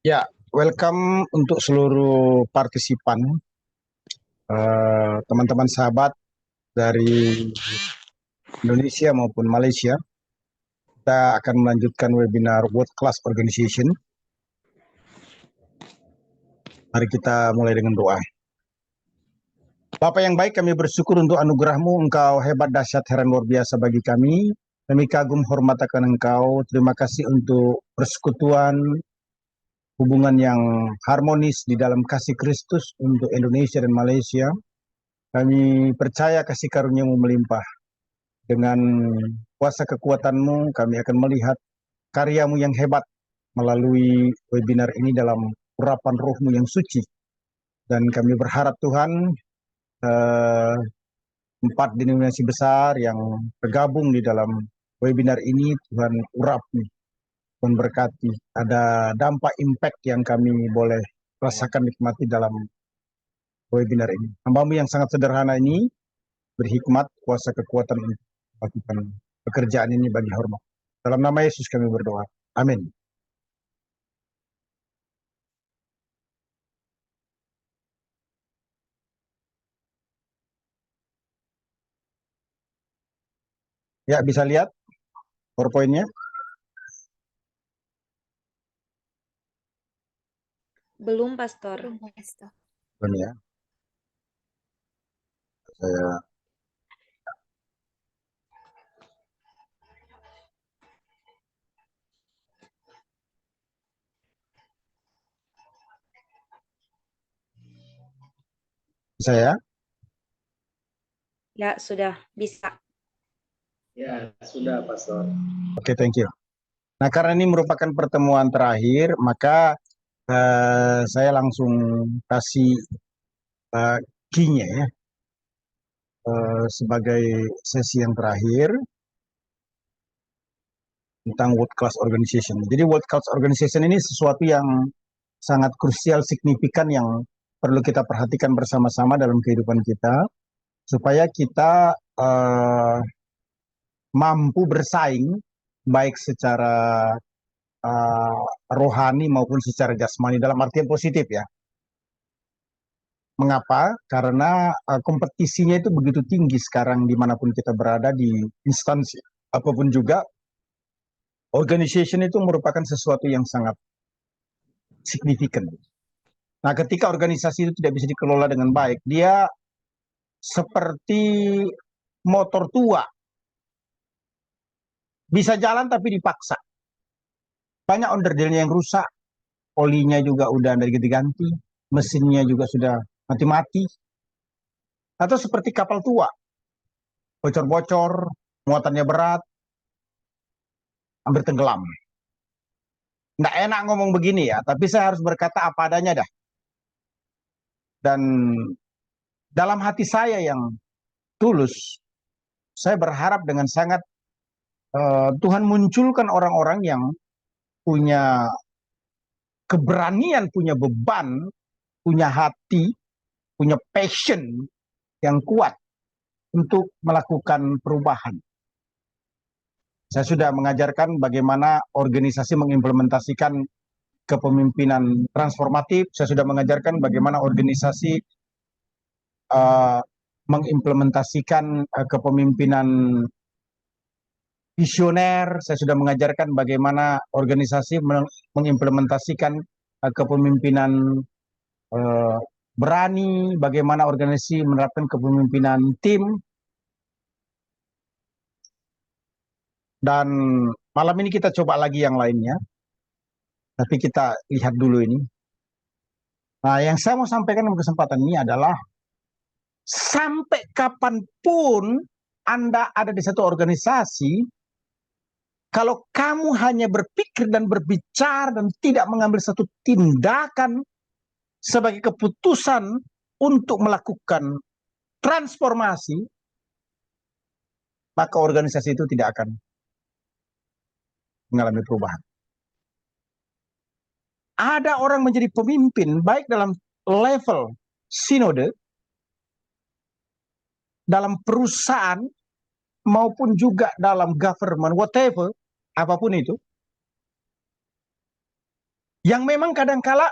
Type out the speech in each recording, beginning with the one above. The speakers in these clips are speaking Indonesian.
Ya, welcome untuk seluruh partisipan, teman-teman sahabat dari Indonesia maupun Malaysia. Kita akan melanjutkan webinar World Class Organization. Mari kita mulai dengan doa. Bapa yang baik, kami bersyukur untuk anugerah-Mu. Engkau hebat, dahsyat, heran, luar biasa bagi kami. Kami kagum hormat akan Engkau. Terima kasih untuk persekutuan, hubungan yang harmonis di dalam kasih Kristus untuk Indonesia dan Malaysia. Kami percaya kasih karunia-Mu melimpah. Dengan kuasa kekuatan-Mu, kami akan melihat karya-Mu yang hebat melalui webinar ini dalam urapan roh-Mu yang suci. Dan kami berharap Tuhan, eh, empat denominasi besar yang tergabung di dalam webinar ini, Tuhan urapi, Tuhan berkati. Ada dampak impact yang kami boleh rasakan nikmati dalam webinar ini. Hamba-Mu yang sangat sederhana ini berhikmat, kuasa kekuatan untuk melakukan pekerjaan ini bagi hormat. Dalam nama Yesus kami berdoa. Amin. Ya, bisa lihat PowerPoint-nya? Belum, Pastor. Belum ya. Saya saya Ya, sudah bisa. Ya, sudah, Pastor. Oke, thank you. Nah, karena ini merupakan pertemuan terakhir, maka saya langsung kasih uh, key-nya ya, sebagai sesi yang terakhir tentang World Class Organization. Jadi World Class Organization ini sesuatu yang sangat krusial, signifikan yang perlu kita perhatikan bersama-sama dalam kehidupan kita, supaya kita mampu bersaing baik secara uh, rohani maupun secara jasmani dalam artian positif ya. Mengapa? Karena kompetisinya itu begitu tinggi sekarang dimanapun kita berada di instansi apapun juga. Organization itu merupakan sesuatu yang sangat signifikan. Nah, ketika organisasi itu tidak bisa dikelola dengan baik, dia seperti motor tua, bisa jalan tapi dipaksa. Banyak onderdilnya yang rusak, olinya juga udah dari ganti-ganti, mesinnya juga sudah mati-mati, atau seperti kapal tua, bocor-bocor, muatannya berat, hampir tenggelam. Nggak enak ngomong begini ya, tapi saya harus berkata apa adanya dah. Dan dalam hati saya yang tulus, saya berharap dengan sangat Tuhan munculkan orang-orang yang punya keberanian, punya beban, punya hati, punya passion yang kuat untuk melakukan perubahan. Saya sudah mengajarkan bagaimana organisasi mengimplementasikan kepemimpinan transformatif. Saya sudah mengajarkan bagaimana organisasi uh, mengimplementasikan kepemimpinan visioner. Saya sudah mengajarkan bagaimana organisasi mengimplementasikan kepemimpinan uh, berani, bagaimana organisasi menerapkan kepemimpinan tim. Dan malam ini kita coba lagi yang lainnya, tapi kita lihat dulu ini. Nah, yang saya mau sampaikan dalam kesempatan ini adalah sampai kapanpun Anda ada di satu organisasi, kalau kamu hanya berpikir dan berbicara dan tidak mengambil satu tindakan sebagai keputusan untuk melakukan transformasi, maka organisasi itu tidak akan mengalami perubahan. Ada orang menjadi pemimpin baik dalam level sinode, dalam perusahaan, maupun juga dalam government, whatever, apapun itu, yang memang kadangkala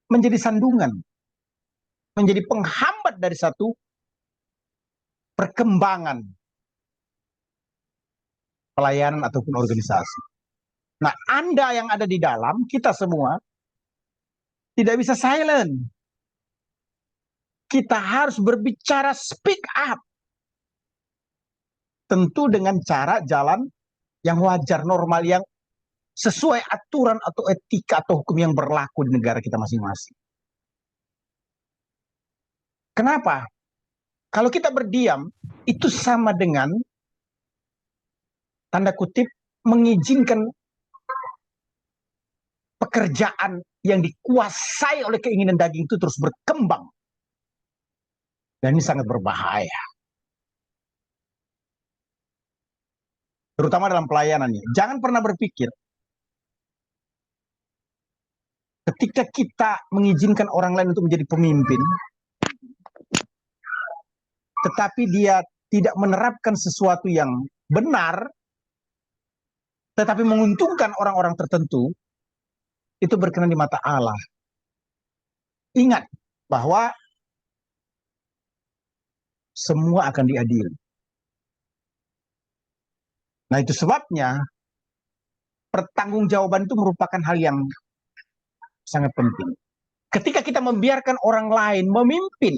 menjadi sandungan, menjadi penghambat dari satu perkembangan pelayanan ataupun organisasi. Nah, Anda yang ada di dalam, kita semua, tidak bisa silent. Kita harus berbicara, speak up. Tentu dengan cara jalan yang wajar, normal, yang sesuai aturan atau etika atau hukum yang berlaku di negara kita masing-masing. Kenapa? Kalau kita berdiam, itu sama dengan, tanda kutip, mengizinkan pekerjaan yang dikuasai oleh keinginan daging itu terus berkembang. Dan ini sangat berbahaya. Terutama dalam pelayanannya. Jangan pernah berpikir, ketika kita mengizinkan orang lain untuk menjadi pemimpin, tetapi dia tidak menerapkan sesuatu yang benar, tetapi menguntungkan orang-orang tertentu, itu berkenan di mata Allah. Ingat bahwa semua akan diadili. Nah, itu sebabnya pertanggungjawaban itu merupakan hal yang sangat penting. Ketika kita membiarkan orang lain memimpin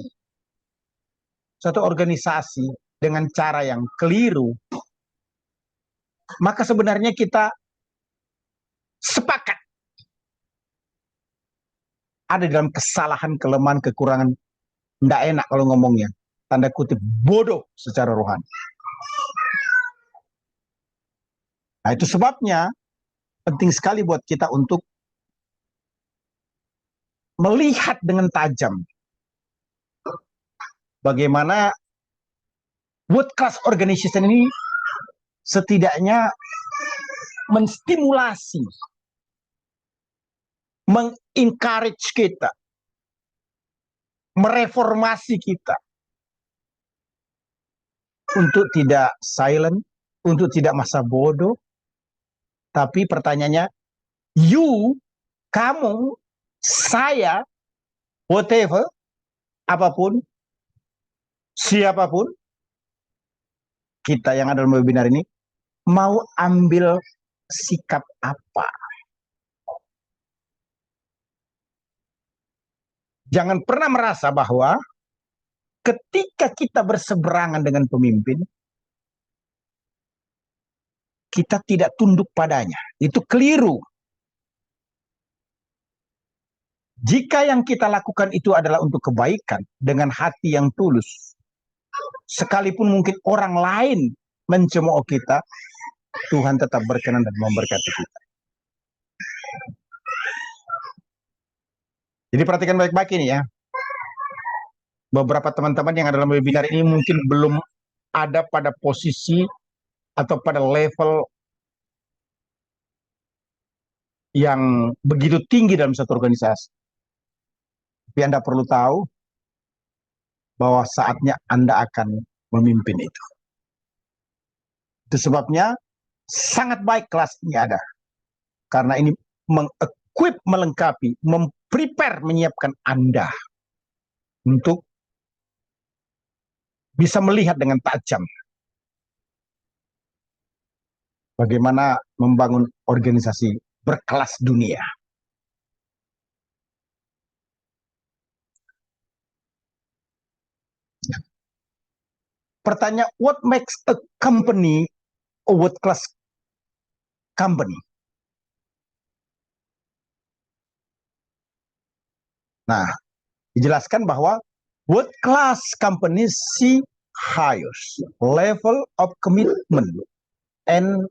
suatu organisasi dengan cara yang keliru, maka sebenarnya kita sepakat ada dalam kesalahan, kelemahan, kekurangan, tidak enak kalau ngomongnya, tanda kutip, bodoh secara rohani. Nah, itu sebabnya penting sekali buat kita untuk melihat dengan tajam bagaimana world class organization ini setidaknya menstimulasi, mengencourage kita, mereformasi kita untuk tidak silent, untuk tidak masa bodoh. Tapi pertanyaannya, kamu, saya, whatever, apapun, siapapun, kita yang ada dalam webinar ini, mau ambil sikap apa? Jangan pernah merasa bahwa ketika kita berseberangan dengan pemimpin, kita tidak tunduk padanya. Itu keliru. Jika yang kita lakukan itu adalah untuk kebaikan, dengan hati yang tulus, sekalipun mungkin orang lain mencemooh kita, Tuhan tetap berkenan dan memberkati kita. Jadi perhatikan baik-baik ini ya. Beberapa teman-teman yang ada dalam webinar ini mungkin belum ada pada posisi atau pada level yang begitu tinggi dalam satu organisasi. Tapi Anda perlu tahu bahwa saatnya Anda akan memimpin itu. Itu sebabnya sangat baik kelas ini ada. Karena ini mengequip, melengkapi, memprepare, menyiapkan Anda untuk bisa melihat dengan tajam bagaimana membangun organisasi berkelas dunia. Pertanyaan, what makes a company a world class company? Nah, dijelaskan bahwa world class company see highest level of commitment and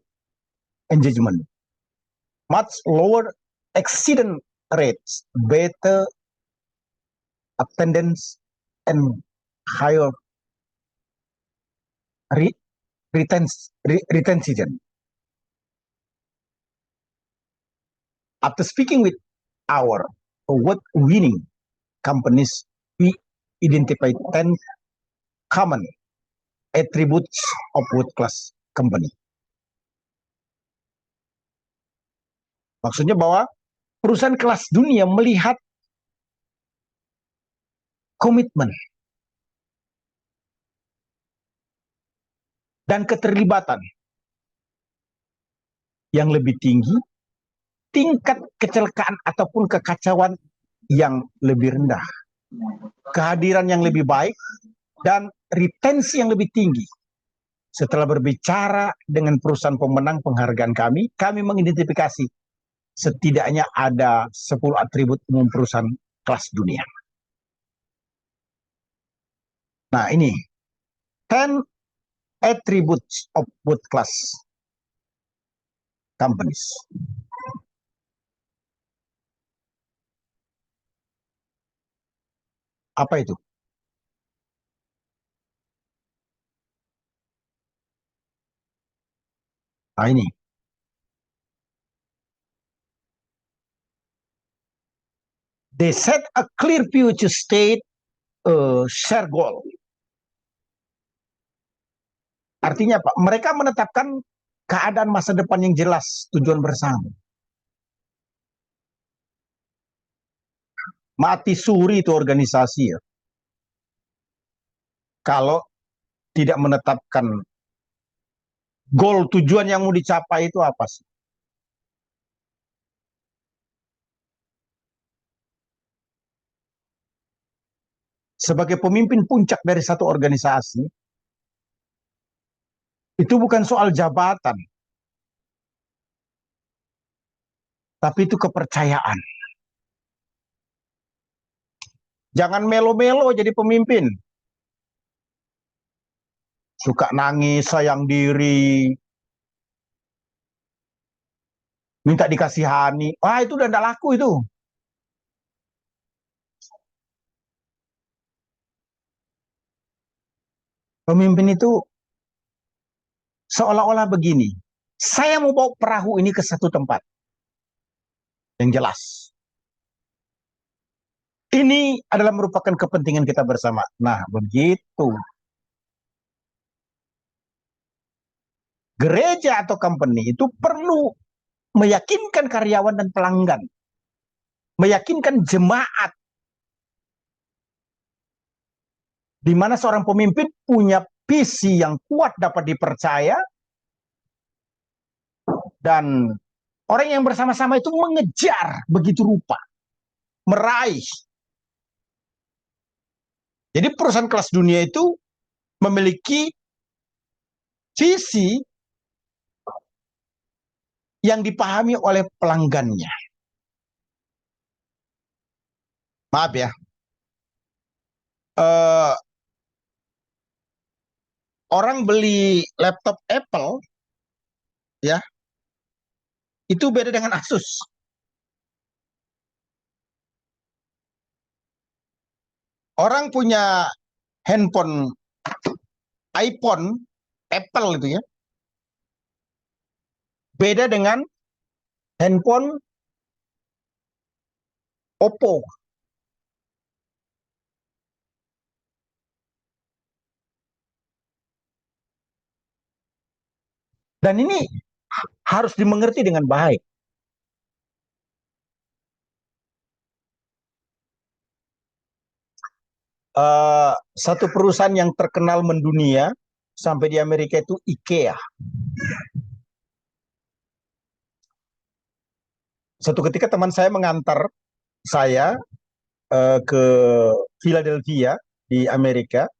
engagement, much lower accident rates, better attendance, and higher retention. After speaking with our award-winning companies, we identify 10 common attributes of world-class company. Maksudnya bahwa perusahaan kelas dunia melihat komitmen dan keterlibatan yang lebih tinggi, tingkat kecelakaan ataupun kekacauan yang lebih rendah, kehadiran yang lebih baik, dan retensi yang lebih tinggi. Setelah berbicara dengan perusahaan pemenang penghargaan kami mengidentifikasi setidaknya ada 10 atribut umum perusahaan kelas dunia. Nah, ini 10 attributes of world class companies. Apa itu? Nah, ini. They set a clear future state, share goal. Artinya apa? Mereka menetapkan keadaan masa depan yang jelas, tujuan bersama. Mati suri itu organisasi ya. Kalau tidak menetapkan goal, tujuan yang mau dicapai itu apa sih? Sebagai pemimpin puncak dari satu organisasi, itu bukan soal jabatan, tapi itu kepercayaan. Jangan melo-melo jadi pemimpin. Suka nangis, sayang diri, minta dikasihani. Wah, itu udah tidak laku itu. Pemimpin itu seolah-olah begini. Saya mau bawa perahu ini ke satu tempat yang jelas. Ini adalah merupakan kepentingan kita bersama. Nah, begitu. Gereja atau company itu perlu meyakinkan karyawan dan pelanggan, meyakinkan jemaat, di mana seorang pemimpin punya visi yang kuat dapat dipercaya, dan orang yang bersama-sama itu mengejar begitu rupa, meraih. Jadi perusahaan kelas dunia itu memiliki visi yang dipahami oleh pelanggannya. Maaf ya, orang beli laptop Apple, ya, itu beda dengan Asus. Orang punya handphone iPhone Apple itu ya, beda dengan handphone Oppo. Dan ini harus dimengerti dengan baik. Satu perusahaan yang terkenal mendunia sampai di Amerika itu IKEA. Satu ketika teman saya mengantar saya ke Philadelphia di Amerika.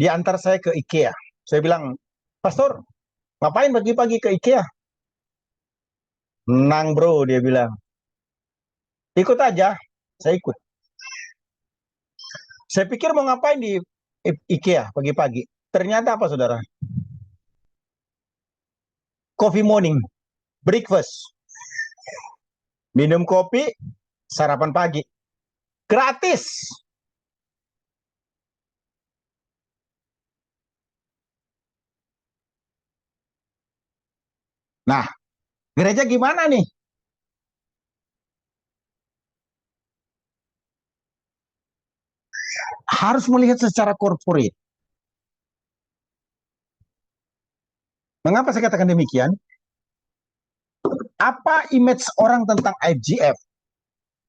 Dia antar saya ke IKEA. Saya bilang, Pastor, ngapain pagi-pagi ke IKEA? Menang bro, dia bilang. Ikut aja, saya ikut. Saya pikir mau ngapain di IKEA pagi-pagi. Ternyata apa saudara? Coffee morning, breakfast. Minum kopi, sarapan pagi. Gratis. Nah, gereja gimana nih? Harus melihat secara corporate. Mengapa saya katakan demikian? Apa image orang tentang IGF?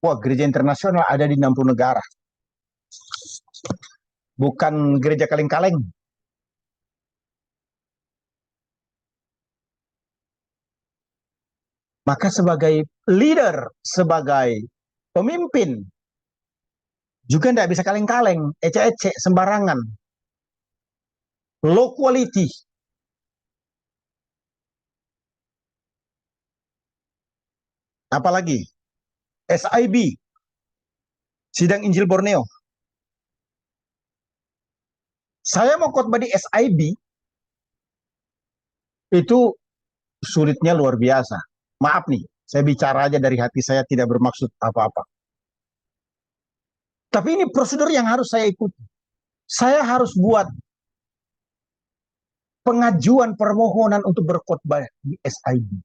Wah, gereja internasional ada di 60 negara. Bukan gereja kaleng-kaleng. Maka sebagai leader, sebagai pemimpin, juga tidak bisa kaleng-kaleng, ecek-ecek, sembarangan. Low quality. Apalagi SIB, Sidang Injil Borneo. Saya mau khotbah di SIB, itu sulitnya luar biasa. Maaf nih, saya bicara aja dari hati, saya tidak bermaksud apa-apa. Tapi ini prosedur yang harus saya ikuti. Saya harus buat pengajuan permohonan untuk berkhotbah di SIB.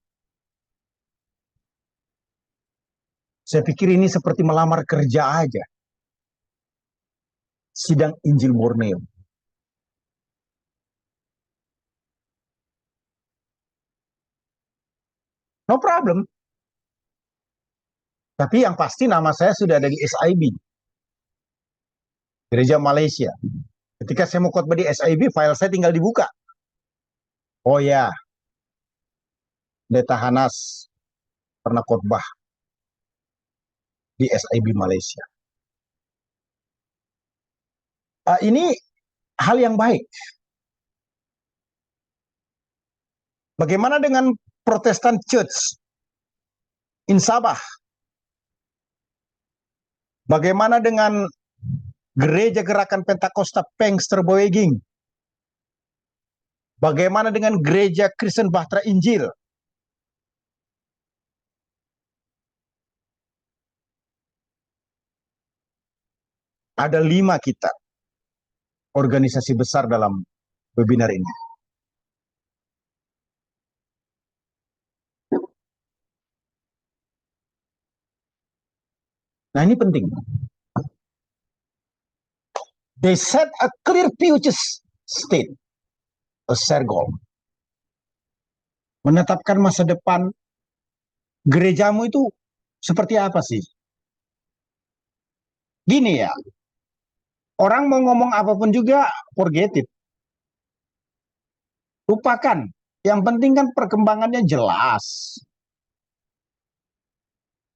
Saya pikir ini seperti melamar kerja aja. Sidang Injil Borneo. No problem. Tapi yang pasti nama saya sudah ada di SIB. Gereja Malaysia. Ketika saya mau khotbah di SIB, file saya tinggal dibuka. Oh ya, Pendeta Hanas pernah khotbah di SIB Malaysia. Ini hal yang baik. Bagaimana dengan Protestant Church in Sabah? Bagaimana dengan Gereja Gerakan Pentakosta Pinksterboeging? Bagaimana dengan Gereja Kristen Bahtera Injil? Ada 5 kita, organisasi besar dalam webinar ini. Nah, ini penting. They set a clear future state, a share goal. Menetapkan masa depan gerejamu itu seperti apa sih? Gini ya, orang mau ngomong apapun juga, forget it. Lupakan. Yang penting kan perkembangannya jelas.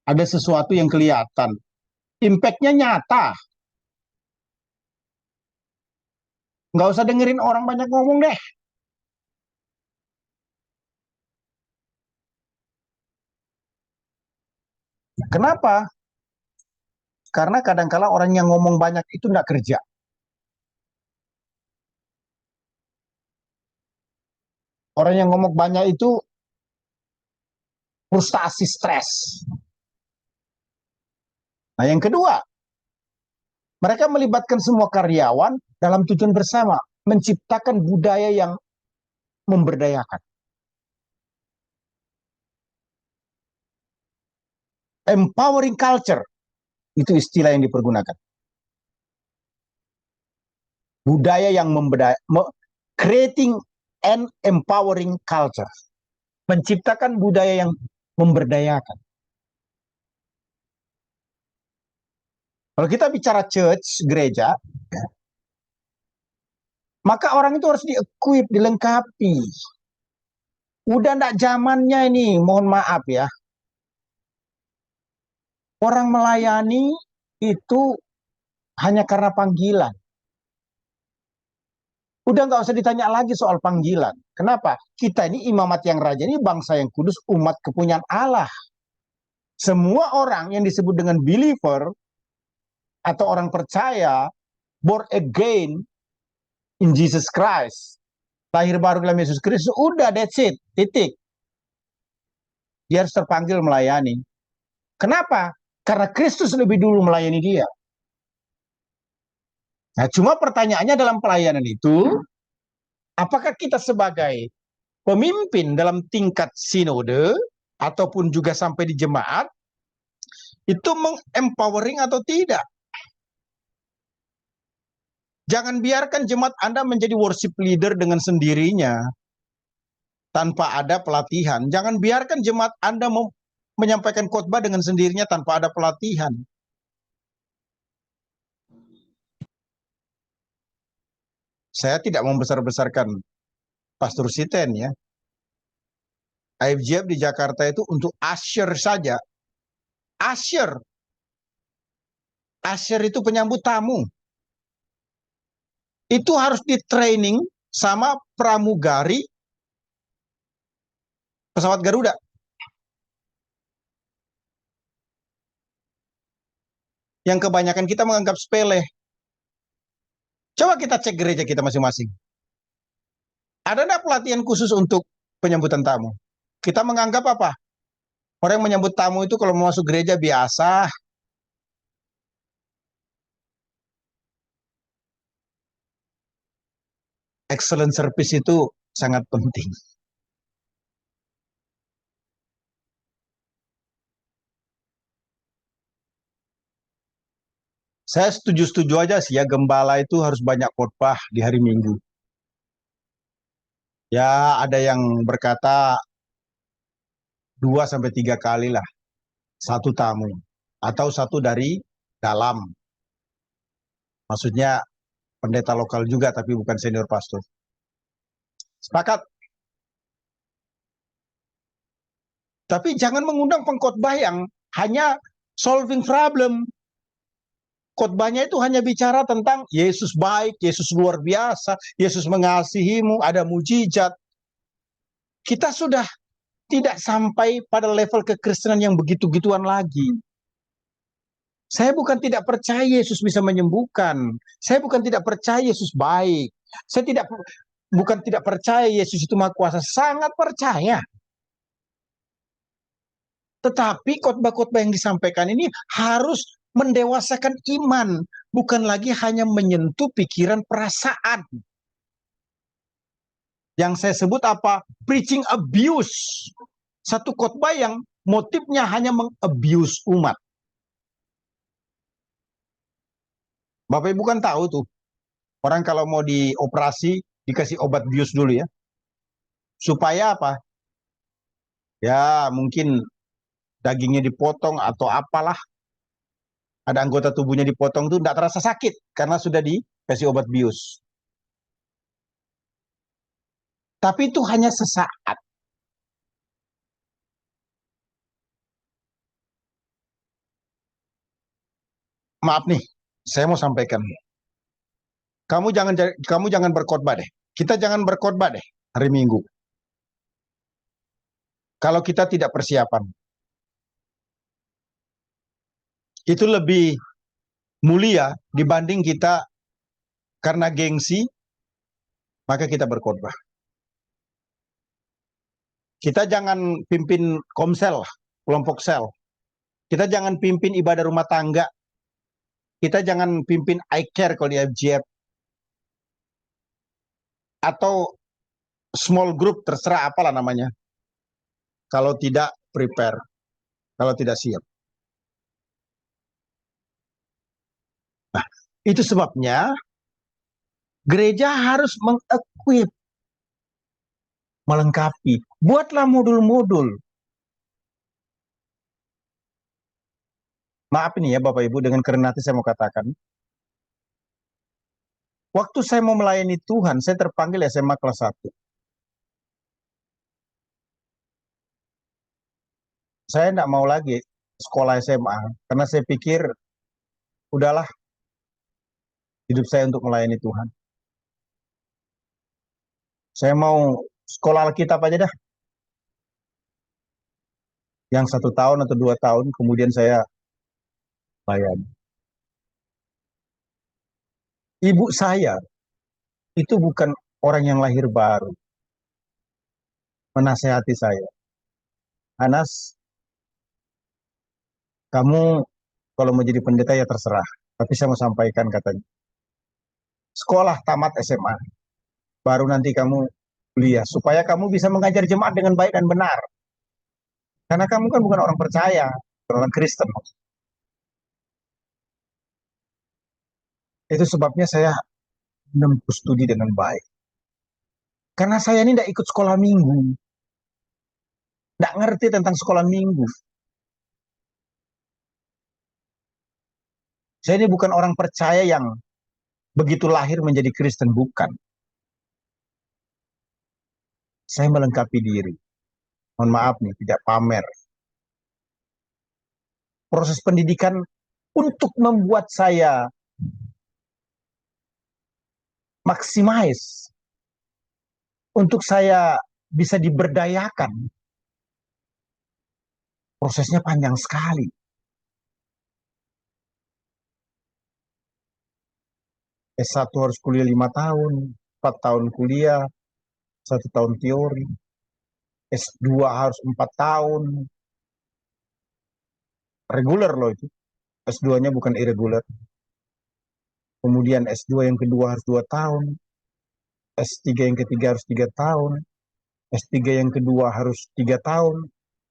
Ada sesuatu yang kelihatan. Impact-nya nyata. Nggak usah dengerin orang banyak ngomong deh. Kenapa? Karena kadang-kala orang yang ngomong banyak itu nggak kerja. Orang yang ngomong banyak itu frustasi, stres. Nah, yang kedua, mereka melibatkan semua karyawan dalam tujuan bersama, menciptakan budaya yang memberdayakan. Empowering culture, itu istilah yang dipergunakan. Budaya yang creating and empowering culture. Menciptakan budaya yang memberdayakan. Kalau kita bicara church, gereja, maka orang itu harus di-equip, dilengkapi. Udah enggak zamannya ini, mohon maaf ya. Orang melayani itu hanya karena panggilan. Udah nggak usah ditanya lagi soal panggilan. Kenapa? Kita ini imamat yang raja, ini bangsa yang kudus, umat kepunyaan Allah. Semua orang yang disebut dengan believer atau orang percaya, born again in Jesus Christ, lahir baru dalam Yesus Kristus, udah that's it, titik. Dia harus terpanggil melayani. Kenapa? Karena Kristus lebih dulu melayani dia. Nah, cuma pertanyaannya dalam pelayanan itu, apakah kita sebagai pemimpin dalam tingkat sinode, ataupun juga sampai di jemaat, itu mengempowering atau tidak? Jangan biarkan jemaat Anda menjadi worship leader dengan sendirinya. tanpa ada pelatihan. Jangan biarkan jemaat Anda menyampaikan khotbah dengan sendirinya tanpa ada pelatihan. Saya tidak membesar-besarkan Pastor Siten ya. IFGF di Jakarta itu untuk usher saja. Usher. Usher itu penyambut tamu. Itu harus di training sama pramugari pesawat Garuda. Yang kebanyakan kita menganggap sepele. Coba kita cek gereja kita masing-masing. Ada nggak pelatihan khusus untuk penyambutan tamu? Kita menganggap apa? Orang yang menyambut tamu itu kalau mau masuk gereja biasa. Excellent service itu sangat penting. Saya setuju-setuju aja sih ya, gembala itu harus banyak khotbah di hari Minggu. Ya, ada yang berkata 2 sampai 3 kali lah satu tamu atau satu dari dalam. Maksudnya pendeta lokal juga tapi bukan senior pastor. Sepakat. Tapi jangan mengundang pengkhotbah yang hanya solving problem. Khotbahnya itu hanya bicara tentang Yesus baik, Yesus luar biasa, Yesus mengasihimu, ada mujizat. Kita sudah tidak sampai pada level kekristenan yang begitu-gituan lagi. Saya bukan tidak percaya Yesus bisa menyembuhkan. Saya bukan tidak percaya Yesus baik. Saya bukan tidak percaya Yesus itu maha kuasa. Sangat percaya. Tetapi khotbah-khotbah yang disampaikan ini harus mendewasakan iman. Bukan lagi hanya menyentuh pikiran perasaan. Yang saya sebut apa? Preaching abuse. Satu khotbah yang motifnya hanya meng-abuse umat. Bapak Ibu kan tahu tuh, orang kalau mau dioperasi dikasih obat bius dulu ya. Supaya apa? Ya mungkin dagingnya dipotong atau apalah. Ada anggota tubuhnya dipotong tuh tidak terasa sakit karena sudah dikasih obat bius. Tapi itu hanya sesaat. Maaf nih, saya mau sampaikan. Kamu jangan berkhotbah deh. Kita jangan berkhotbah deh hari Minggu. Kalau kita tidak persiapan. Itu lebih mulia dibanding kita karena gengsi, maka kita berkhotbah. Kita jangan pimpin komsel, kelompok sel. Kita jangan pimpin ibadah rumah tangga. Kita jangan pimpin I care kalau di FGF. Atau small group, terserah apalah namanya. Kalau tidak prepare, kalau tidak siap. Nah, itu sebabnya gereja harus mengequip, melengkapi. Buatlah modul-modul. Maaf ini ya Bapak Ibu, dengan kerenah hati saya mau katakan. Waktu saya mau melayani Tuhan, saya terpanggil SMA kelas 1. Saya tidak mau lagi sekolah SMA, karena saya pikir, udahlah, hidup saya untuk melayani Tuhan. Saya mau sekolah Alkitab aja dah. Yang 1 tahun atau 2 tahun, kemudian saya layani. Ibu saya itu bukan orang yang lahir baru. Menasehati saya. Anas, kamu kalau mau jadi pendeta ya terserah. Tapi saya mau sampaikan katanya. Sekolah tamat SMA. Baru nanti kamu kuliah. Supaya kamu bisa mengajar jemaat dengan baik dan benar. Karena kamu kan bukan orang percaya. Bukan orang Kristen. Itu sebabnya saya menempuh studi dengan baik. Karena saya ini tidak ikut sekolah minggu. Tidak ngerti tentang sekolah minggu. Saya ini bukan orang percaya yang begitu lahir menjadi Kristen. Bukan. Saya melengkapi diri. Mohon maaf nih, tidak pamer. Proses pendidikan untuk membuat saya maximize, untuk saya bisa diberdayakan. Prosesnya panjang sekali. S1 harus kuliah 5 tahun, 4 tahun kuliah, 1 tahun teori. S2 harus 4 tahun. Reguler loh itu. S2-nya bukan irregular. Kemudian S2 yang kedua harus 2 tahun. S3 yang ketiga harus 3 tahun. S3 yang kedua harus 3 tahun.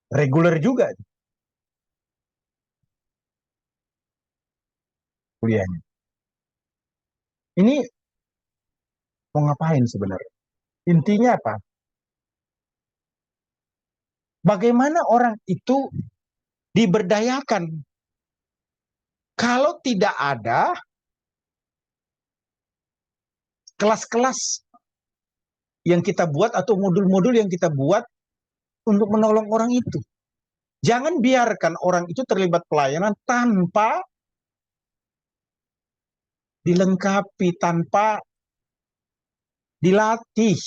Reguler juga kuliahnya. Ini mau ngapain sebenarnya? Intinya apa? Bagaimana orang itu diberdayakan? Kalau tidak ada kelas-kelas yang kita buat atau modul-modul yang kita buat untuk menolong orang itu. Jangan biarkan orang itu terlibat pelayanan tanpa dilengkapi, tanpa dilatih.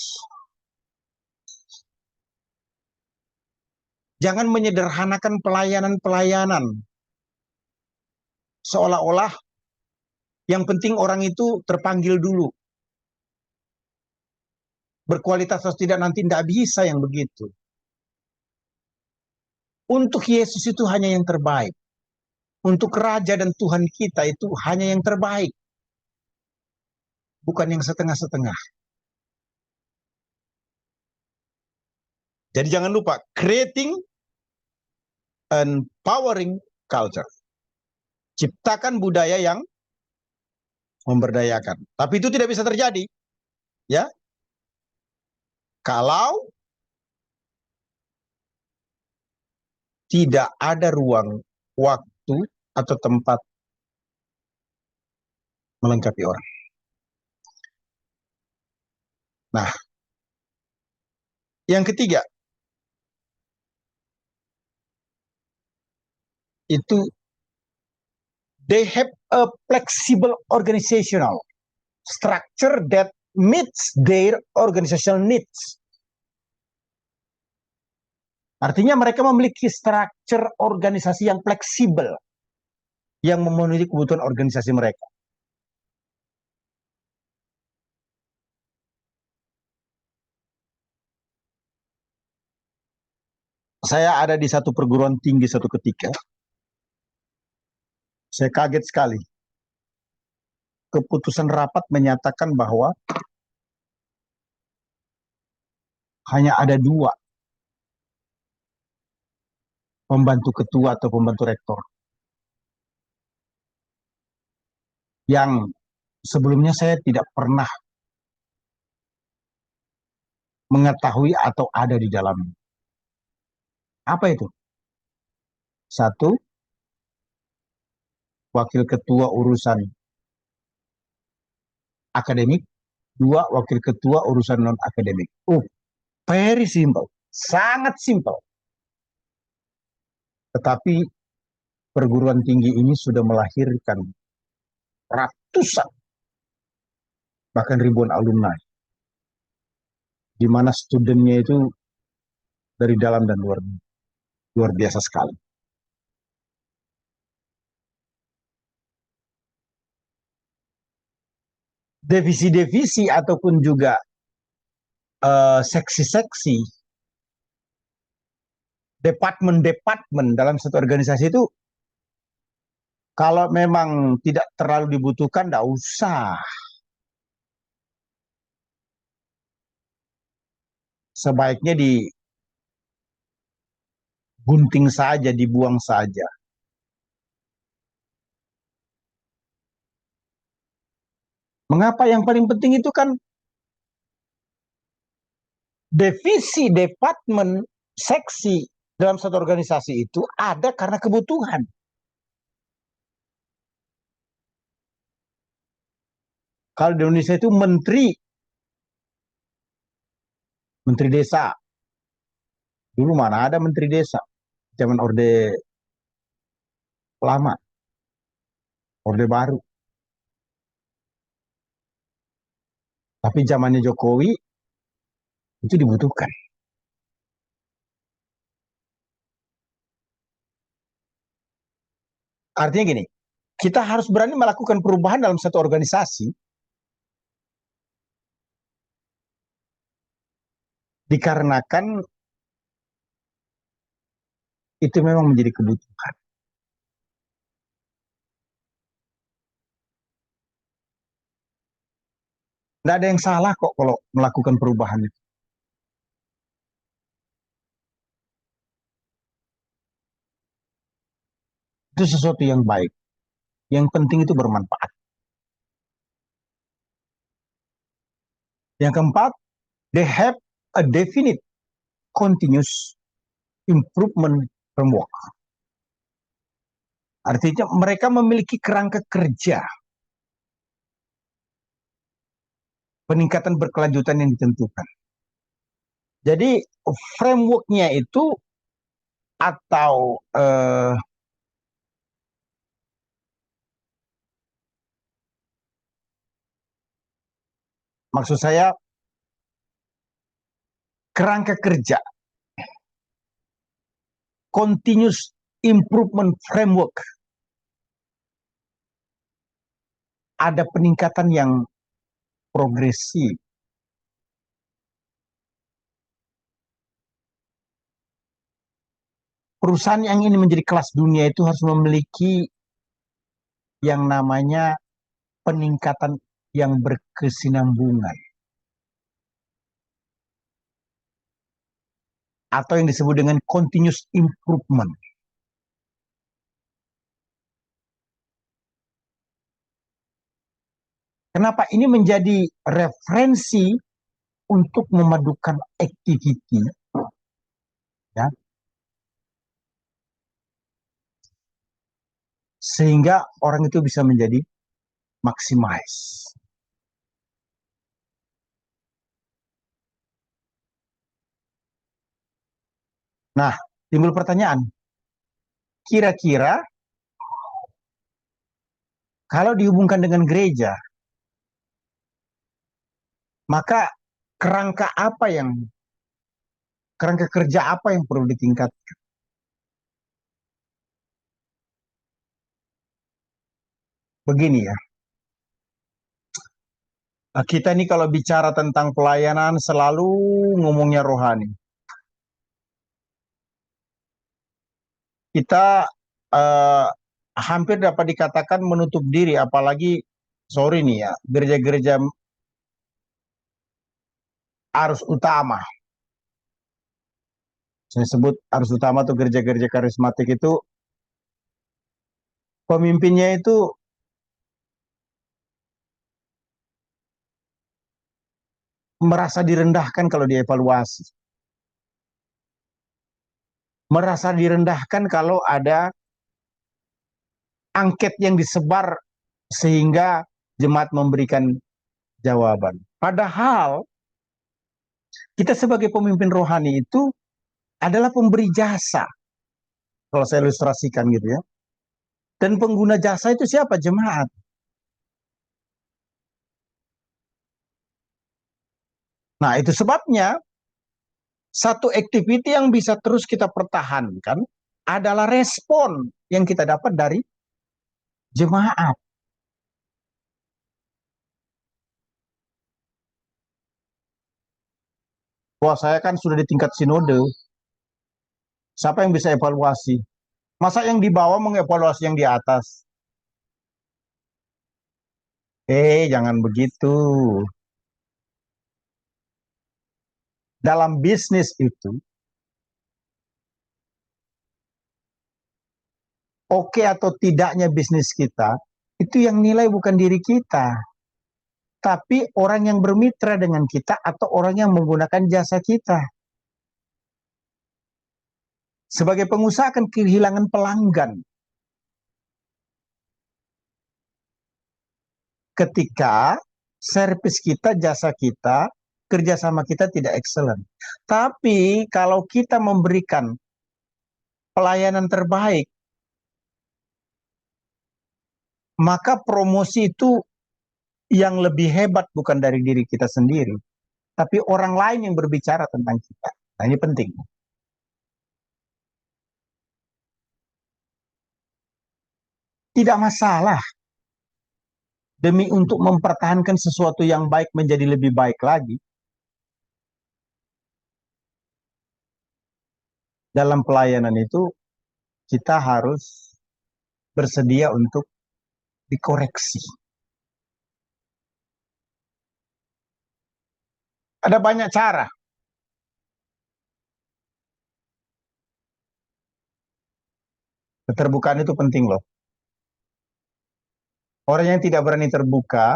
Jangan menyederhanakan pelayanan-pelayanan. Seolah-olah yang penting orang itu terpanggil dulu. Berkualitas atau tidak nanti tidak bisa yang begitu. Untuk Yesus itu hanya yang terbaik. Untuk Raja dan Tuhan kita itu hanya yang terbaik. Bukan yang setengah-setengah. Jadi jangan lupa, creating and empowering culture. Ciptakan budaya yang memberdayakan. Tapi itu tidak bisa terjadi, ya, kalau tidak ada ruang, waktu, atau tempat melengkapi orang. Nah, yang ketiga, itu they have a flexible organizational structure that meets their organizational needs. Artinya mereka memiliki struktur organisasi yang fleksibel, yang memenuhi kebutuhan organisasi mereka. Saya ada di satu perguruan tinggi satu ketika. Saya kaget sekali. Keputusan rapat menyatakan bahwa hanya ada 2 pembantu ketua atau pembantu rektor. Yang sebelumnya saya tidak pernah mengetahui atau ada di dalamnya. Apa itu? 1, wakil ketua urusan akademik. 2, wakil ketua urusan non-akademik. Very simple. Sangat simple. Tetapi perguruan tinggi ini sudah melahirkan ratusan, bahkan ribuan alumni, di mana studennya itu dari dalam dan luar biasa sekali. Divisi-divisi ataupun juga seksi-seksi, departemen-departemen dalam satu organisasi itu, kalau memang tidak terlalu dibutuhkan, tidak usah. Sebaiknya digunting saja, dibuang saja. Mengapa yang paling penting itu kan divisi, departemen, seksi dalam satu organisasi itu ada karena kebutuhan. Kalau di Indonesia itu menteri desa. Dulu mana ada menteri desa? Zaman Orde Lama, Orde Baru. Tapi zamannya Jokowi itu dibutuhkan. Artinya gini, kita harus berani melakukan perubahan dalam satu organisasi dikarenakan itu memang menjadi kebutuhan. Tidak ada yang salah kok kalau melakukan perubahan itu. Itu sesuatu yang baik. Yang penting itu bermanfaat. Yang keempat, they have a definite continuous improvement framework. Artinya mereka memiliki kerangka kerja peningkatan berkelanjutan yang ditentukan. Jadi framework-nya itu atau maksud saya kerangka kerja continuous improvement framework ada peningkatan yang progresif. Perusahaan yang ini menjadi kelas dunia itu harus memiliki yang namanya peningkatan yang berkesinambungan. Atau yang disebut dengan continuous improvement. Kenapa ini menjadi referensi untuk memadukan activity, ya, sehingga orang itu bisa menjadi maximize. Nah, timbul pertanyaan, kira-kira kalau dihubungkan dengan gereja, maka kerangka kerja apa yang perlu ditingkatkan? Begini ya, kita ini kalau bicara tentang pelayanan selalu ngomongnya rohani. Kita hampir dapat dikatakan menutup diri, apalagi sorry nih ya, gereja-gereja arus utama. Saya sebut arus utama tuh gereja-gereja karismatik itu pemimpinnya itu merasa direndahkan kalau dievaluasi. Merasa direndahkan kalau ada angket yang disebar sehingga jemaat memberikan jawaban. Padahal kita sebagai pemimpin rohani itu adalah pemberi jasa. Kalau saya ilustrasikan gitu ya. Dan pengguna jasa itu siapa? Jemaat. Nah, itu sebabnya satu activity yang bisa terus kita pertahankan adalah respon yang kita dapat dari jemaat. Wah, saya kan sudah di tingkat sinode. Siapa yang bisa evaluasi? Masa yang di bawah mengevaluasi yang di atas? Jangan begitu. Dalam bisnis itu, oke atau tidaknya bisnis kita, itu yang nilai bukan diri kita. tapi orang yang bermitra dengan kita atau orang yang menggunakan jasa kita. Sebagai pengusaha akan kehilangan pelanggan ketika servis kita, jasa kita, kerjasama kita tidak excellent. Tapi kalau kita memberikan pelayanan terbaik, maka promosi itu yang lebih hebat bukan dari diri kita sendiri, tapi orang lain yang berbicara tentang kita. Nah, ini penting. Tidak masalah demi untuk mempertahankan sesuatu yang baik menjadi lebih baik lagi. Dalam pelayanan itu kita harus bersedia untuk dikoreksi. Ada banyak cara. Keterbukaan itu penting loh. Orang yang tidak berani terbuka,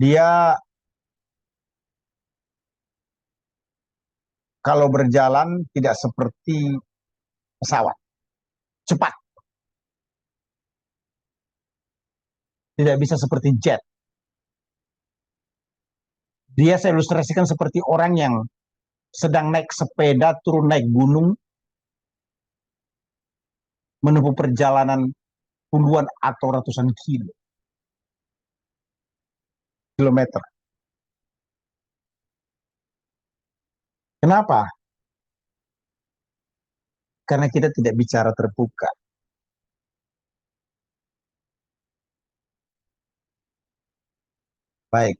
dia kalau berjalan tidak seperti pesawat, cepat. Tidak bisa seperti jet. Dia saya ilustrasikan seperti orang yang sedang naik sepeda, turun naik gunung, menempuh perjalanan puluhan atau ratusan kilometer. Kenapa? Karena kita tidak bicara terbuka. Baik.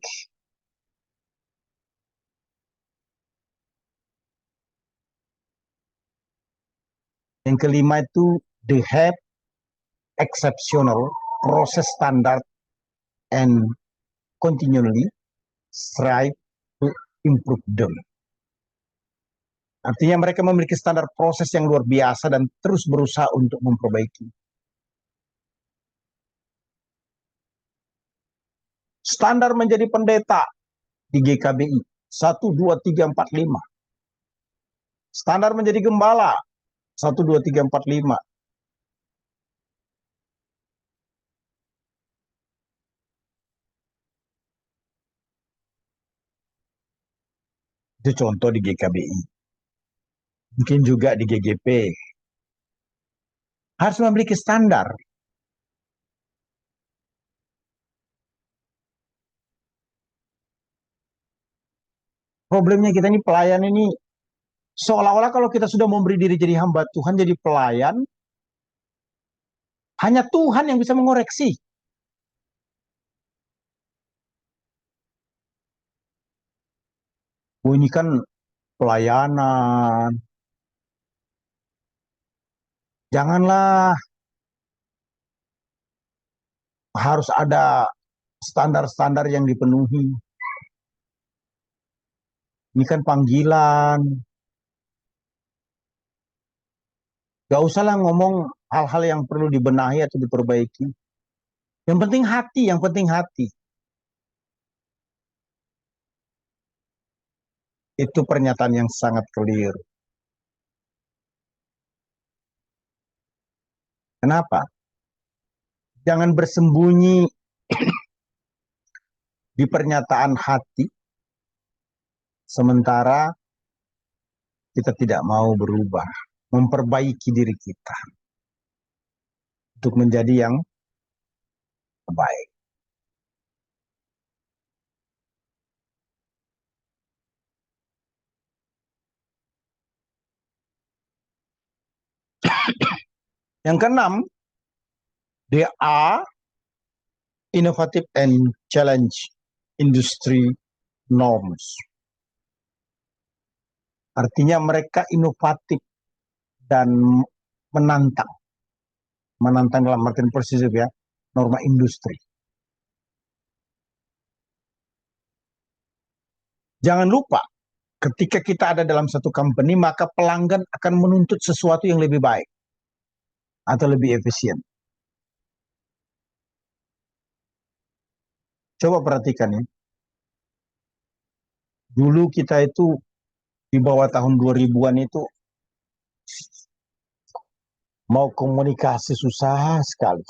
Yang kelima itu they have exceptional process standard and continually strive to improve them. Artinya mereka memiliki standar proses yang luar biasa dan terus berusaha untuk memperbaiki. Standar menjadi pendeta di GKBI 1, 2, 3, 4, 5. Standar menjadi gembala 1, 2, 3, 4, 5. Itu contoh di GKBI. Mungkin juga di GGP. Harus memiliki standar. Problemnya kita ini pelayan ini seolah-olah kalau kita sudah memberi diri jadi hamba Tuhan, jadi pelayan, hanya Tuhan yang bisa mengoreksi. Oh, ini kan pelayanan. Janganlah harus ada standar-standar yang dipenuhi. Ini kan panggilan. Gak usahlah ngomong hal-hal yang perlu dibenahi atau diperbaiki. Yang penting hati, yang penting hati. Itu pernyataan yang sangat keliru. Kenapa? Jangan bersembunyi di pernyataan hati, sementara kita tidak mau berubah, memperbaiki diri kita untuk menjadi yang baik. Yang keenam, they are innovative and challenge industry norms. Artinya mereka inovatif dan menantang. Menantang dalam artian posesif ya, norma industri. Jangan lupa, ketika kita ada dalam satu company, maka pelanggan akan menuntut sesuatu yang lebih baik atau lebih efisien. Coba perhatikan ya. Dulu kita itu di bawah tahun 2000-an itu mau komunikasi susah sekali.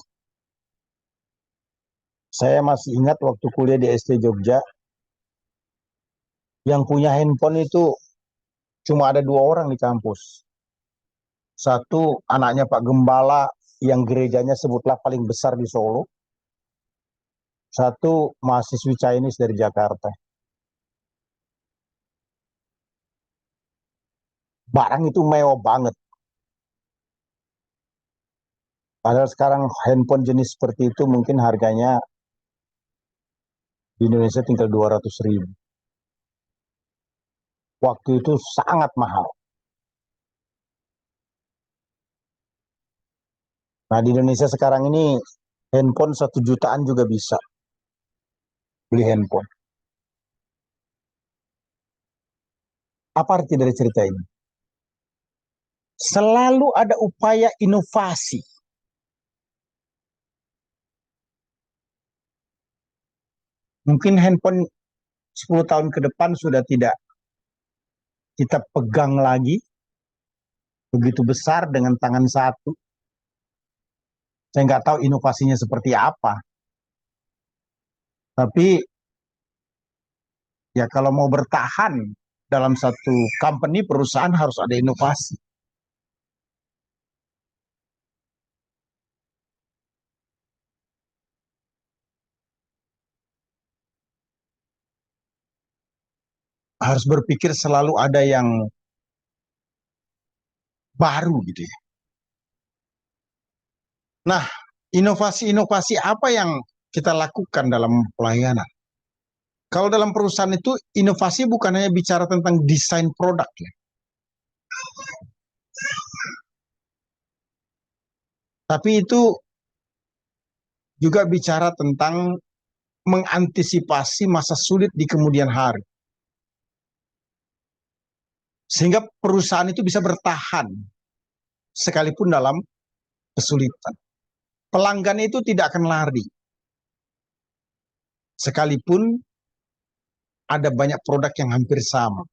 Saya masih ingat waktu kuliah di ST Jogja, yang punya handphone itu cuma ada 2 orang di kampus. Satu anaknya Pak Gembala yang gerejanya sebutlah paling besar di Solo. Satu mahasiswi Chinese dari Jakarta. Barang itu mewah banget. Padahal sekarang handphone jenis seperti itu mungkin harganya di Indonesia tinggal 200.000. Waktu itu sangat mahal. Nah, di Indonesia sekarang ini handphone 1 jutaan juga bisa beli handphone. Apa arti dari cerita ini? Selalu ada upaya inovasi. Mungkin handphone 10 tahun ke depan sudah tidak kita pegang lagi begitu besar dengan tangan satu. Saya nggak tahu inovasinya seperti apa. Tapi ya kalau mau bertahan dalam satu company, perusahaan harus ada inovasi. Harus berpikir selalu ada yang baru gitu ya. Nah, inovasi-inovasi apa yang kita lakukan dalam pelayanan? Kalau dalam perusahaan itu inovasi bukan hanya bicara tentang desain produk ya. Tapi itu juga bicara tentang mengantisipasi masa sulit di kemudian hari. Sehingga perusahaan itu bisa bertahan sekalipun dalam kesulitan. Pelanggan itu tidak akan lari. Sekalipun ada banyak produk yang hampir sama.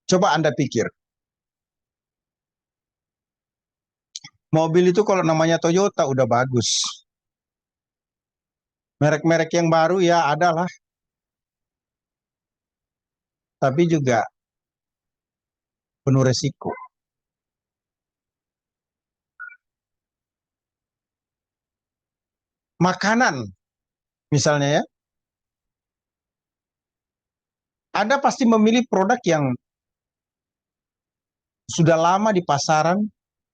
Coba Anda pikir, mobil itu kalau namanya Toyota udah bagus. Merek-merek yang baru ya adalah, tapi juga penuh resiko. Makanan, misalnya ya, Anda pasti memilih produk yang sudah lama di pasaran,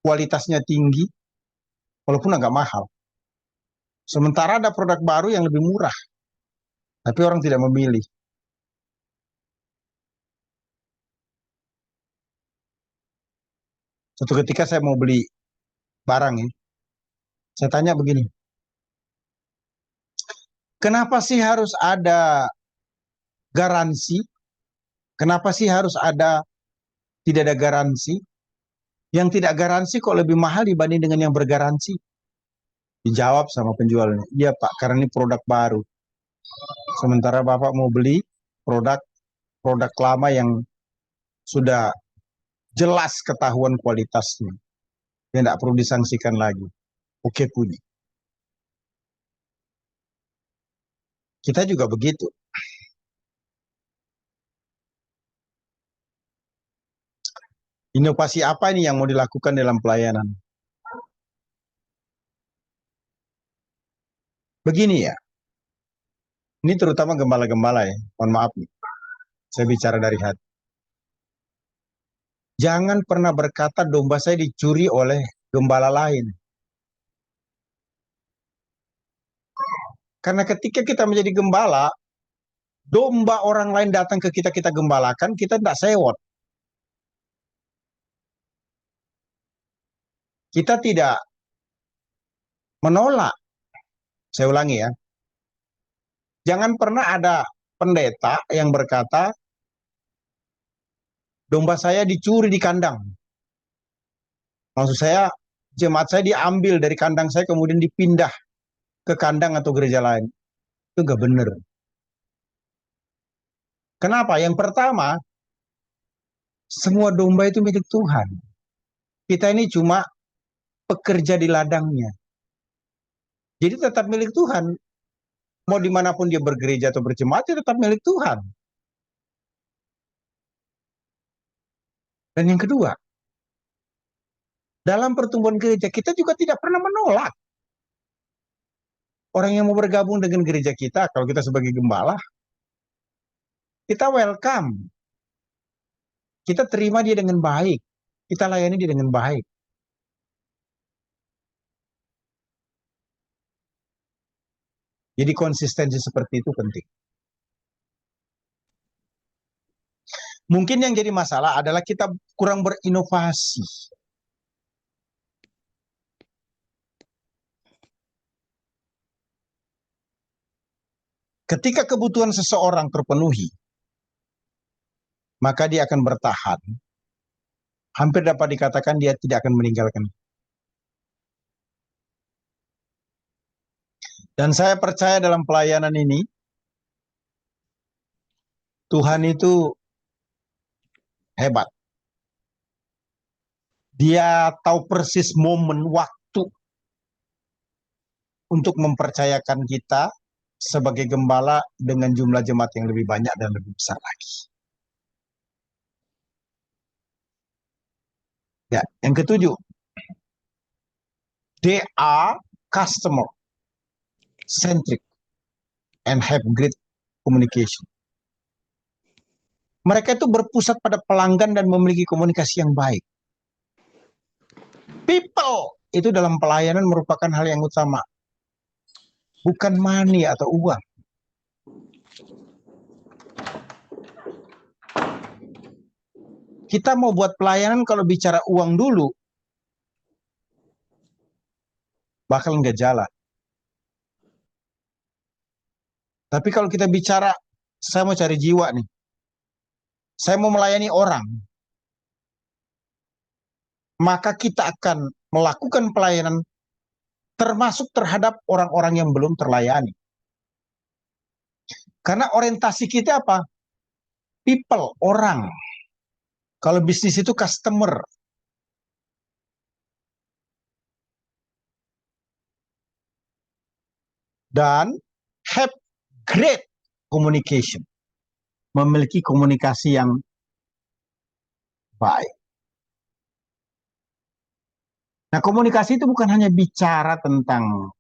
kualitasnya tinggi, walaupun agak mahal. Sementara ada produk baru yang lebih murah, tapi orang tidak memilih. Suatu ketika saya mau beli barang ya, saya tanya begini, kenapa sih harus ada garansi? Kenapa sih harus ada tidak ada garansi? Yang tidak garansi kok lebih mahal dibanding dengan yang bergaransi? Dijawab sama penjualnya, iya Pak, karena ini produk baru. Sementara Bapak mau beli produk produk lama yang sudah jelas ketahuan kualitasnya. Dia tidak perlu disangsikan lagi. Oke punya. Kita juga begitu. Inovasi apa ini yang mau dilakukan dalam pelayanan? Begini ya, ini terutama gembala-gembala ya. Mohon maaf nih, saya bicara dari hati. Jangan pernah berkata domba saya dicuri oleh gembala lain. Karena ketika kita menjadi gembala, domba orang lain datang ke kita, kita gembalakan, kita tidak sewot. Kita tidak menolak. Saya ulangi ya. Jangan pernah ada pendeta yang berkata, domba saya dicuri di kandang. Maksud saya, jemaat saya diambil dari kandang saya kemudian dipindah ke kandang atau gereja lain. Itu nggak benar. Kenapa? Yang pertama, semua domba itu milik Tuhan. Kita ini cuma pekerja di ladangnya. Jadi tetap milik Tuhan. Mau dimanapun dia bergereja atau berjemaat, ya tetap milik Tuhan. Dan yang kedua, dalam pertumbuhan gereja, kita juga tidak pernah menolak orang yang mau bergabung dengan gereja kita. Kalau kita sebagai gembala, kita welcome. Kita terima dia dengan baik. Kita layani dia dengan baik. Jadi konsistensi seperti itu penting. Mungkin yang jadi masalah adalah kita kurang berinovasi. Ketika kebutuhan seseorang terpenuhi, maka dia akan bertahan. Hampir dapat dikatakan dia tidak akan meninggalkan. Dan saya percaya dalam pelayanan ini, Tuhan itu hebat. Dia tahu persis momen waktu untuk mempercayakan kita sebagai gembala dengan jumlah jemaat yang lebih banyak dan lebih besar lagi. Ya, yang ketujuh, they are customer centric and have great communication. Mereka itu berpusat pada pelanggan dan memiliki komunikasi yang baik. People itu dalam pelayanan merupakan hal yang utama. Bukan money atau uang. Kita mau buat pelayanan kalau bicara uang dulu, bakal nggak jalan. Tapi kalau kita bicara, saya mau cari jiwa nih. Saya mau melayani orang. Maka kita akan melakukan pelayanan termasuk terhadap orang-orang yang belum terlayani. Karena orientasi kita apa? People, orang. Kalau bisnis itu customer. Dan have great communication. Memiliki komunikasi yang baik. Nah, komunikasi itu bukan hanya bicara tentang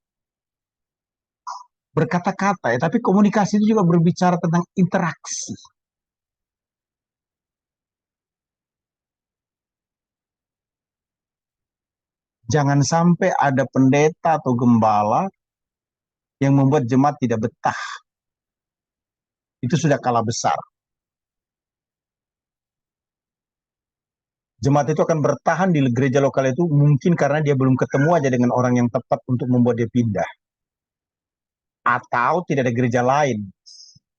berkata-kata ya, tapi komunikasi itu juga berbicara tentang interaksi. Jangan sampai ada pendeta atau gembala yang membuat jemaat tidak betah. Itu sudah kalah besar. Jemaat itu akan bertahan di gereja lokal itu mungkin karena dia belum ketemu aja dengan orang yang tepat untuk membuat dia pindah. Atau tidak ada gereja lain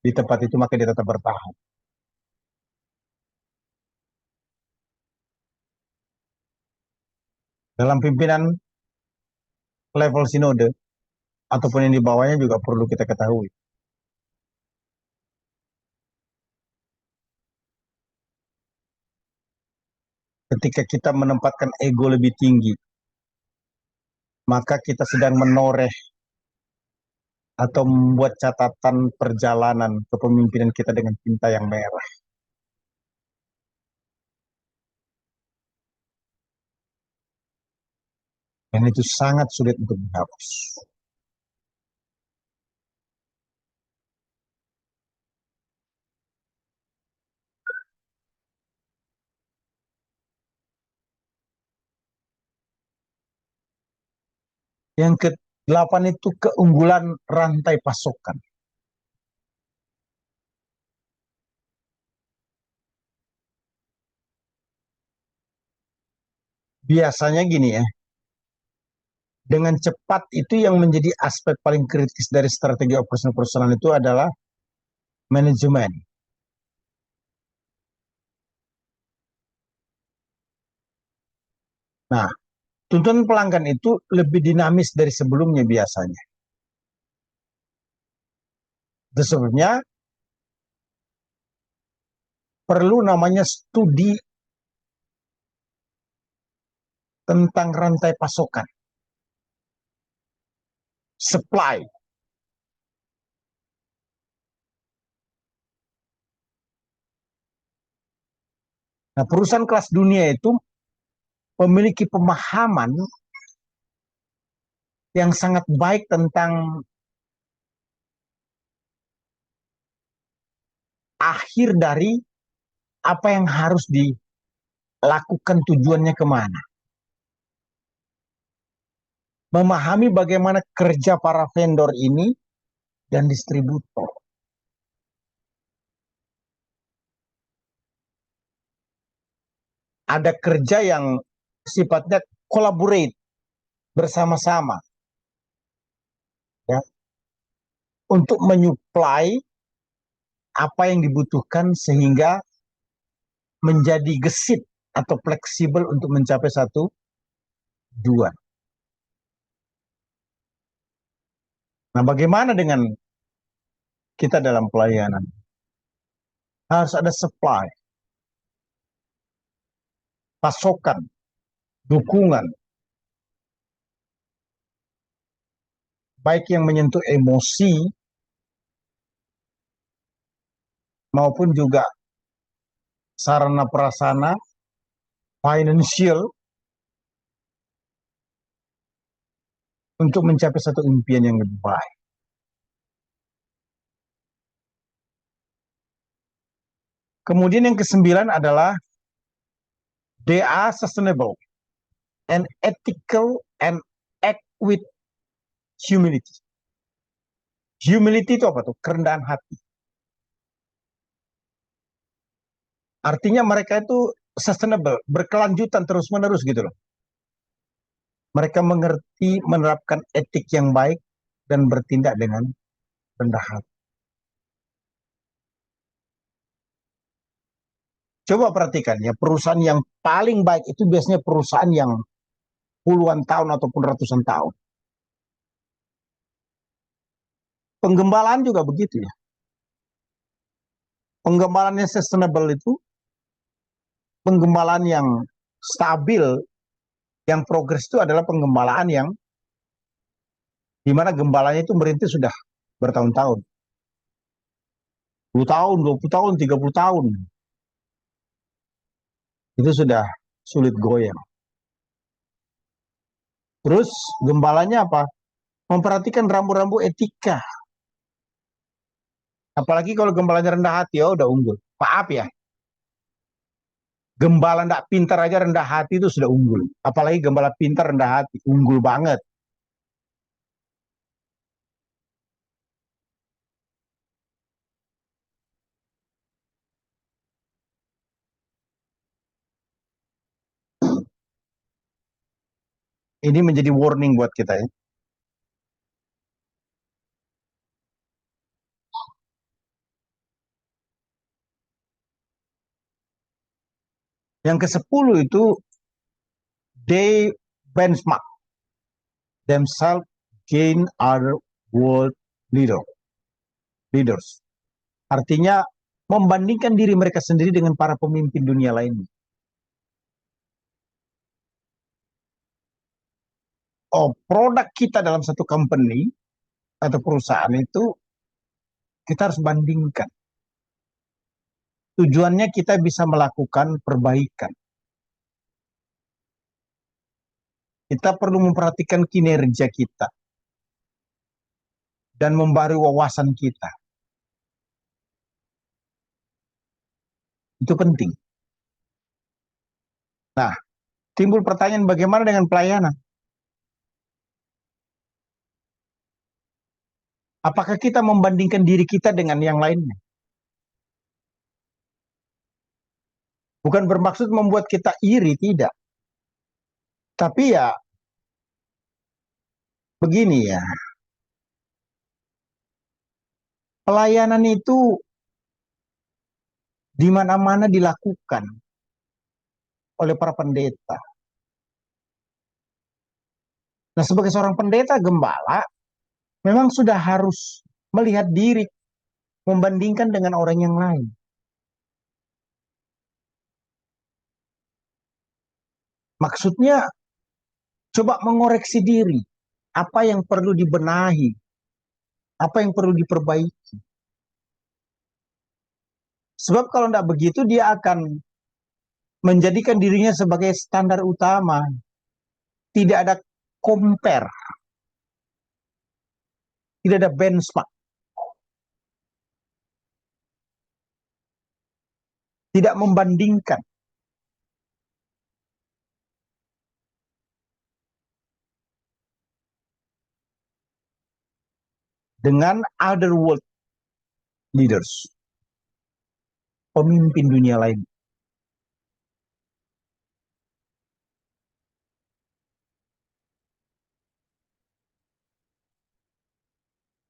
di tempat itu, maka dia tetap bertahan. Dalam pimpinan level sinode ataupun yang di bawahnya juga perlu kita ketahui. Ketika kita menempatkan ego lebih tinggi, maka kita sedang menoreh atau membuat catatan perjalanan kepemimpinan kita dengan tinta yang merah. Dan itu sangat sulit untuk dihapus. Yang ke-8 itu keunggulan rantai pasokan. Biasanya gini ya, dengan cepat itu yang menjadi aspek paling kritis dari strategi operasional perusahaan itu adalah manajemen. Nah, tuntutan pelanggan itu lebih dinamis dari sebelumnya biasanya. Itu sebabnya perlu namanya studi tentang rantai pasokan, supply. Nah, perusahaan kelas dunia itu memiliki pemahaman yang sangat baik tentang akhir dari apa yang harus dilakukan, tujuannya kemana. Memahami bagaimana kerja para vendor ini dan distributor. Ada kerja yang sifatnya collaborate, bersama-sama, ya, untuk menyuplai apa yang dibutuhkan sehingga menjadi gesit atau fleksibel untuk mencapai satu tujuan. Nah, bagaimana dengan kita dalam pelayanan? Harus ada supply, pasokan, dukungan, baik yang menyentuh emosi maupun juga sarana prasarana, financial, untuk mencapai satu impian yang lebih baik. Kemudian yang kesembilan adalah they are sustainable and ethical and act with humility. Humility itu apa tuh? Kerendahan hati. Artinya mereka itu sustainable, berkelanjutan terus-menerus gitu loh. Mereka mengerti menerapkan etik yang baik dan bertindak dengan rendah hati. Coba perhatikan ya, perusahaan yang paling baik itu biasanya perusahaan yang puluhan tahun ataupun ratusan tahun. Penggembalaan juga begitu ya. Penggembalaan yang sustainable itu penggembalaan yang stabil, yang progres itu adalah penggembalaan yang di mana gembalanya itu merintis sudah bertahun-tahun. 10 tahun, 20 tahun, 30 tahun. Itu sudah sulit goyang. Terus gembalanya apa? Memperhatikan rambu-rambu etika. Apalagi kalau gembalanya rendah hati, oh udah unggul. Maaf ya, gembala ndak pintar aja rendah hati itu sudah unggul. Apalagi gembala pintar rendah hati, unggul banget. Ini menjadi warning buat kita ya. Yang ke-10 itu they benchmark themselves gain other world leaders. Artinya membandingkan diri mereka sendiri dengan para pemimpin dunia lainnya. Oh, produk kita dalam satu company atau perusahaan itu kita harus bandingkan. Tujuannya kita bisa melakukan perbaikan. Kita perlu memperhatikan kinerja kita dan membaru wawasan kita. Itu penting. Nah, timbul pertanyaan bagaimana dengan pelayanan? Apakah kita membandingkan diri kita dengan yang lainnya? Bukan bermaksud membuat kita iri, tidak. Tapi ya, begini ya, pelayanan itu di mana-mana dilakukan oleh para pendeta. Nah, sebagai seorang pendeta gembala, memang sudah harus melihat diri, membandingkan dengan orang yang lain. Maksudnya, coba mengoreksi diri. Apa yang perlu dibenahi, apa yang perlu diperbaiki. Sebab kalau tidak begitu, dia akan menjadikan dirinya sebagai standar utama. Tidak ada compare, tidak ada benchmark, tidak membandingkan. Dengan other world leaders, pemimpin dunia lain.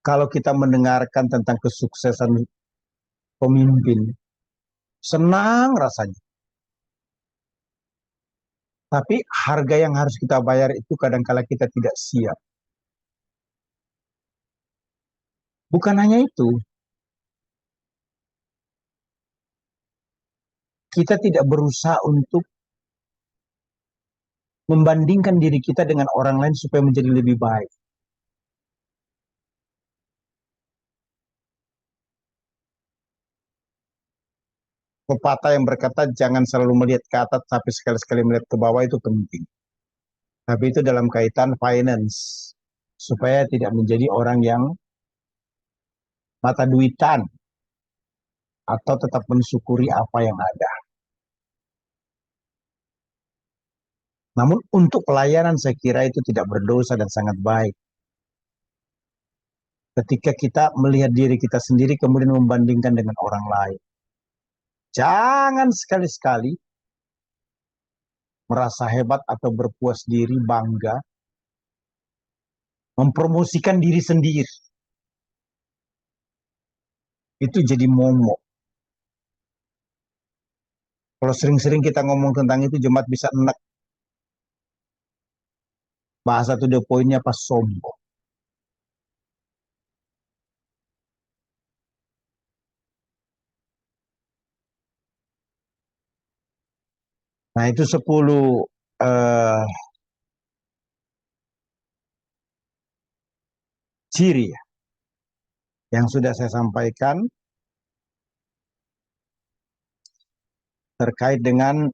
Kalau kita mendengarkan tentang kesuksesan pemimpin, senang rasanya. Tapi harga yang harus kita bayar itu kadang-kala kita tidak siap. Bukan hanya itu, kita tidak berusaha untuk membandingkan diri kita dengan orang lain supaya menjadi lebih baik. Pepatah yang berkata jangan selalu melihat ke atas tapi sekali-sekali melihat ke bawah itu penting. Tapi itu dalam kaitan finance. Supaya tidak menjadi orang yang mata duitan. Atau tetap mensyukuri apa yang ada. Namun untuk pelayanan saya kira itu tidak berdosa dan sangat baik. Ketika kita melihat diri kita sendiri kemudian membandingkan dengan orang lain. Jangan sekali-sekali merasa hebat atau berpuas diri, bangga, mempromosikan diri sendiri. Itu jadi momok. Kalau sering-sering kita ngomong tentang itu, jemaat bisa enak. Bahasa to the point-nya pas sombong. Nah, itu 10 ciri yang sudah saya sampaikan terkait dengan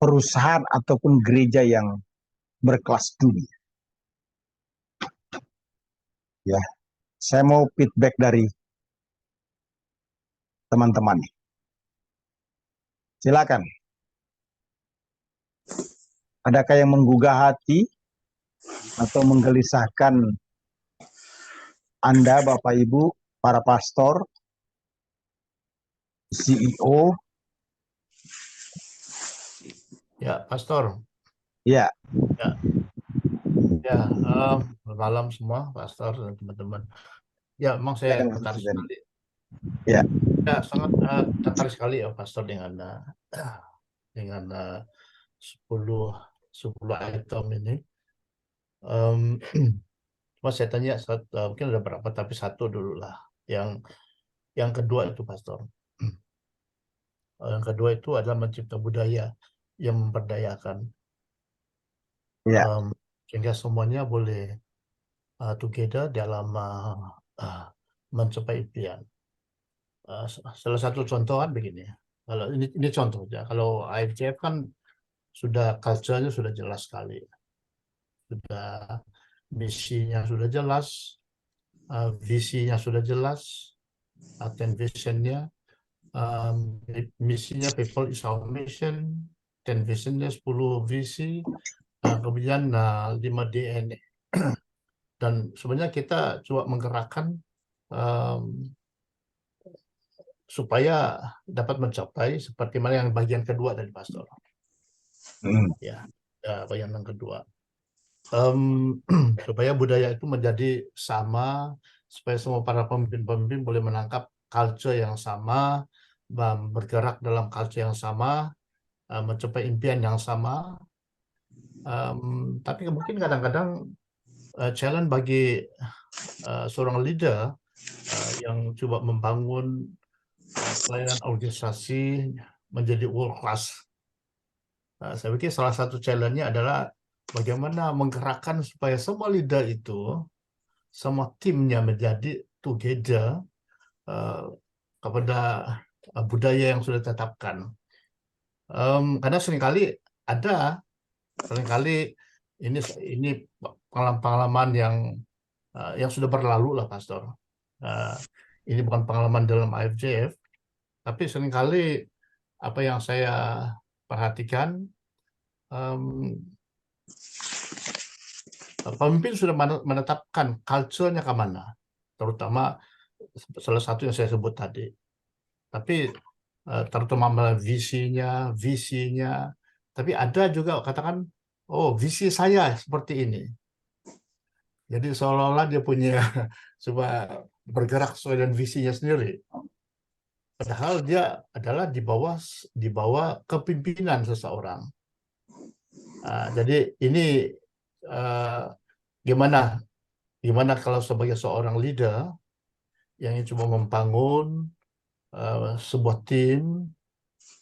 perusahaan ataupun gereja yang berkelas dunia. Ya, saya mau feedback dari teman-teman. Silakan. Adakah yang menggugah hati atau menggelisahkan Anda, Bapak Ibu, para pastor, CEO? Ya, Pastor. Ya. Ya, malam semua, Pastor dan teman-teman. Ya, memang saya tertarik sekali. Ya. Ya, sangat tertarik sekali ya, Pastor, dengan 10 item ini. Cuma saya tanya, mungkin ada berapa, tapi satu dulu lah. Yang kedua itu, Pastor. Yang kedua itu adalah mencipta budaya yang memperdayakan. Ya. Sehingga semuanya boleh together dalam mencapai impian. Salah satu contoh kan begini. Kalau ini contohnya, kalau IFCF kan sudah culture-nya sudah jelas sekali. Sudah misinya sudah jelas, visinya sudah jelas, dan visionnya. Misinya people is our mission, dan visionnya 10 visi, kemudian 5 DNA. Dan sebenarnya kita coba menggerakkan supaya dapat mencapai seperti mana yang bagian kedua dari Pastor. Ya, bagian yang kedua. Supaya budaya itu menjadi sama, supaya semua para pemimpin-pemimpin boleh menangkap culture yang sama, bergerak dalam culture yang sama, mencapai impian yang sama. Tapi mungkin kadang-kadang challenge bagi seorang leader yang coba membangun pelayanan organisasi menjadi world class. Saya pikir salah satu challenge-nya adalah bagaimana menggerakkan supaya semua leader itu, semua timnya menjadi together kepada budaya yang sudah ditetapkan. Karena seringkali ini pengalaman yang sudah berlalu lah, Pastor. Ini bukan pengalaman dalam IFJF, tapi seringkali apa yang saya perhatikan, pemimpin sudah menetapkan culture-nya ke mana, terutama salah satu yang saya sebut tadi. Tapi terutama visinya, tapi ada juga katakan, oh visi saya seperti ini. Jadi seolah-olah dia punya coba bergerak sesuai dengan visinya sendiri. Padahal dia adalah di bawah kepemimpinan seseorang. Jadi ini gimana kalau sebagai seorang leader yang coba membangun sebuah tim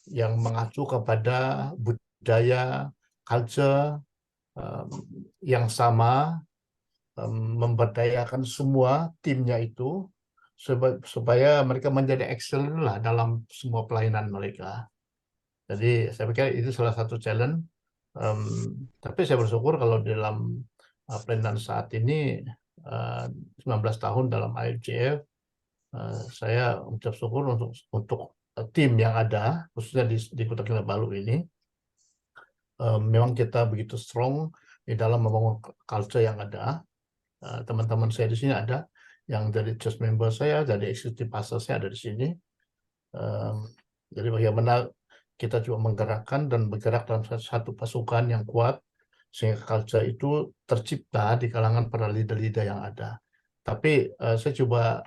yang mengacu kepada budaya, culture yang sama, memberdayakan semua timnya itu supaya mereka menjadi excellent lah dalam semua pelayanan mereka. Jadi saya pikir itu salah satu challenge. Tapi saya bersyukur kalau dalam pelayanan saat ini 19 tahun dalam IFJF, saya mengucap syukur untuk tim yang ada, khususnya di Kota Kinabalu ini. Memang kita begitu strong di dalam membangun culture yang ada. Teman-teman saya di sini ada yang dari church member saya, dari executive pastor saya ada di sini. Jadi bagaimana kita juga menggerakkan dan bergerak dalam satu pasukan yang kuat sehingga culture itu tercipta di kalangan para leader-leader yang ada. Tapi saya coba,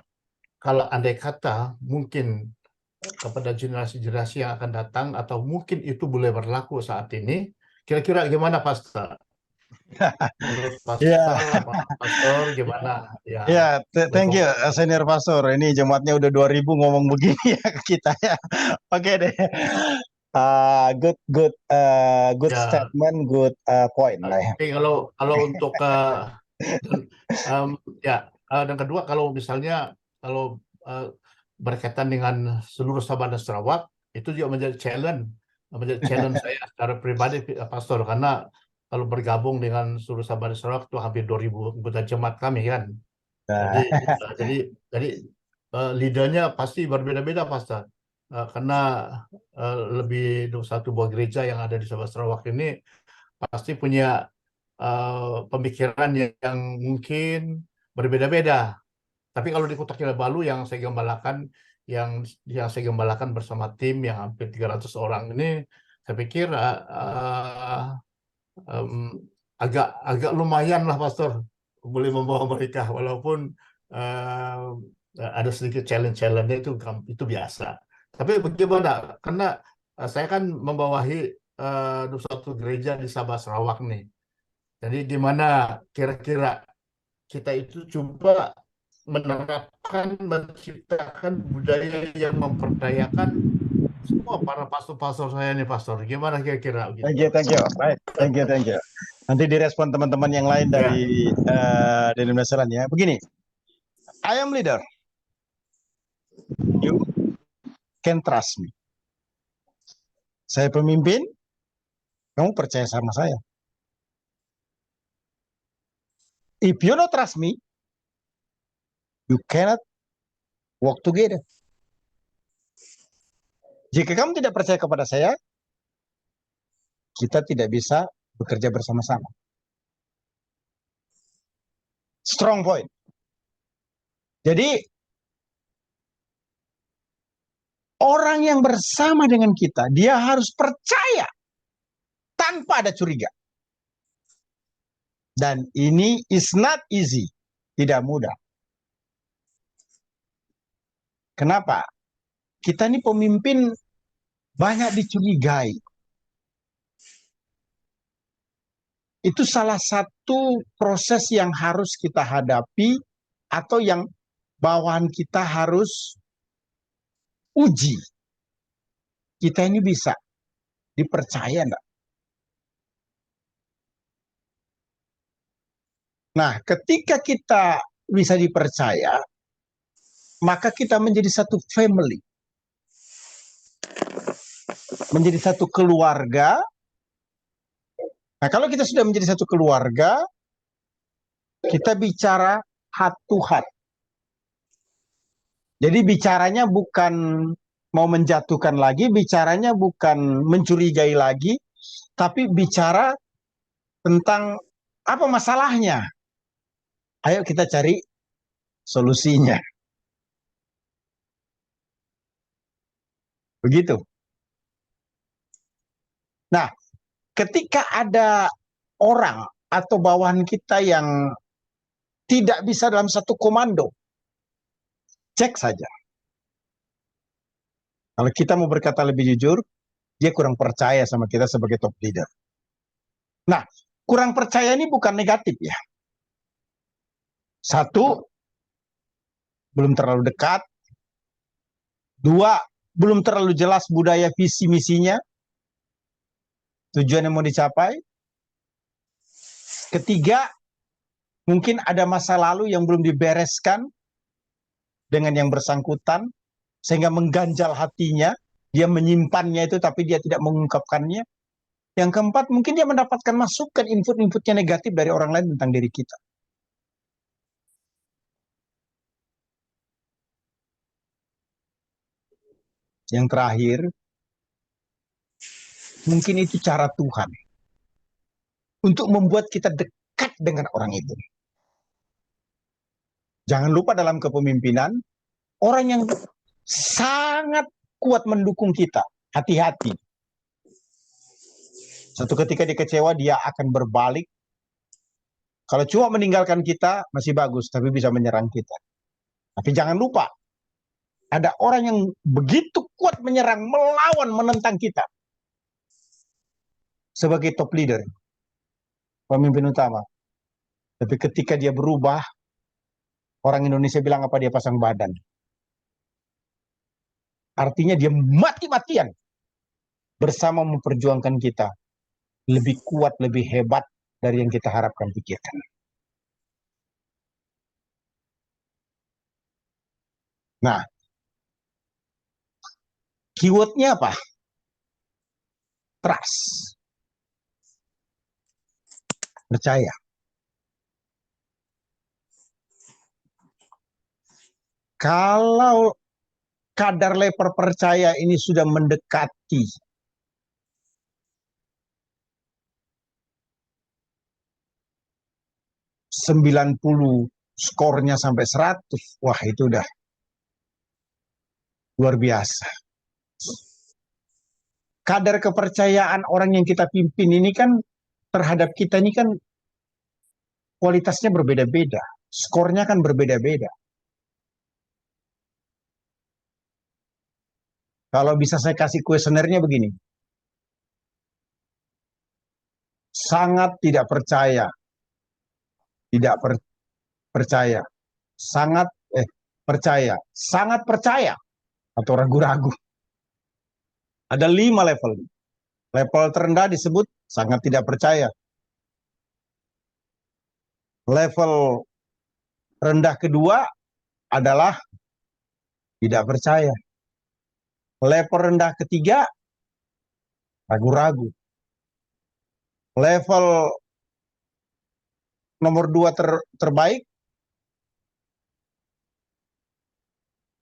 kalau andai kata mungkin kepada generasi-generasi yang akan datang atau mungkin itu boleh berlaku saat ini, kira-kira gimana, Pastor? Menurut Pastor gimana? Ya, thank you, Senior Pastor. Ini jemaatnya udah 2000 ngomong begini ya ke kita ya. Oke deh. Good Ya. statement, good point lah ya. Tapi kalau untuk dan kedua, kalau misalnya berkaitan dengan seluruh Sabah dan Sarawak, itu juga menjadi challenge saya secara pribadi, Pastor, karena kalau bergabung dengan seluruh Sabah dan Sarawak itu hampir 2000 anggota jemaat kami kan. Jadi leadernya pasti berbeda-beda, Pastor. Karena lebih 21 buah gereja yang ada di Sabah Sarawak ini pasti punya pemikiran yang mungkin berbeda-beda. Tapi kalau di Kota Kinabalu yang saya gembalakan bersama tim yang hampir 300 orang ini, saya pikir agak lumayan lah, Pastor, boleh membawa mereka, walaupun ada sedikit challenge-nya itu biasa. Tapi bagaimana? Karena saya kan membawahi satu gereja di Sabah Sarawak nih. Jadi gimana kira-kira kita itu coba menciptakan budaya yang memperdayakan semua para pastor-pastor saya nih, Pastor. Gimana kira-kira? Thank you. Baik, thank you. Nanti direspon teman-teman yang lain dari Indonesia lain ya. Begini, I am leader. You can trust me. Saya pemimpin, kamu percaya sama saya. If you don't trust me, you cannot work together. Jika kamu tidak percaya kepada saya, kita tidak bisa bekerja bersama-sama. Strong point. Jadi, orang yang bersama dengan kita, dia harus percaya tanpa ada curiga. Dan ini is not easy, tidak mudah. Kenapa? Kita ini pemimpin banyak dicurigai. Itu salah satu proses yang harus kita hadapi atau yang bawahan kita harus uji. Kita ini bisa dipercaya enggak? Nah, ketika kita bisa dipercaya, maka kita menjadi satu family, menjadi satu keluarga. Nah, kalau kita sudah menjadi satu keluarga, kita bicara heart to heart. Jadi bicaranya bukan mau menjatuhkan lagi, bicaranya bukan mencurigai lagi, tapi bicara tentang apa masalahnya. Ayo kita cari solusinya. Begitu. Nah, ketika ada orang atau bawahan kita yang tidak bisa dalam satu komando, cek saja. Kalau kita mau berkata lebih jujur, dia kurang percaya sama kita sebagai top leader. Nah, kurang percaya ini bukan negatif ya. Satu, belum terlalu dekat. Dua, belum terlalu jelas budaya visi misinya, tujuan yang mau dicapai. Ketiga, mungkin ada masa lalu yang belum dibereskan dengan yang bersangkutan, sehingga mengganjal hatinya, dia menyimpannya itu tapi dia tidak mengungkapkannya. Yang keempat, mungkin dia mendapatkan masukan, input-inputnya negatif dari orang lain tentang diri kita. Yang terakhir, mungkin itu cara Tuhan untuk membuat kita dekat dengan orang itu. Jangan lupa dalam kepemimpinan, orang yang sangat kuat mendukung kita, hati-hati. Satu ketika dia kecewa, dia akan berbalik. Kalau cuma meninggalkan kita, masih bagus, tapi bisa menyerang kita. Tapi jangan lupa, ada orang yang begitu kuat menyerang, melawan, menentang kita. Sebagai top leader, pemimpin utama. Tapi ketika dia berubah, orang Indonesia bilang apa, dia pasang badan. Artinya dia mati-matian bersama memperjuangkan kita. Lebih kuat, lebih hebat dari yang kita harapkan, pikirkan. Nah, keywordnya apa? Trust. Percaya. Kalau kadar level percaya ini sudah mendekati 90, skornya sampai 100, wah itu udah luar biasa. Kadar kepercayaan orang yang kita pimpin ini kan terhadap kita ini kan kualitasnya berbeda-beda, skornya kan berbeda-beda. Kalau bisa saya kasih kuesionernya begini, sangat tidak percaya, tidak percaya, sangat percaya, sangat percaya, atau ragu-ragu. Ada 5 level. Level terendah disebut sangat tidak percaya. Level rendah kedua adalah tidak percaya. Level rendah ketiga, ragu-ragu. Level nomor 2 terbaik,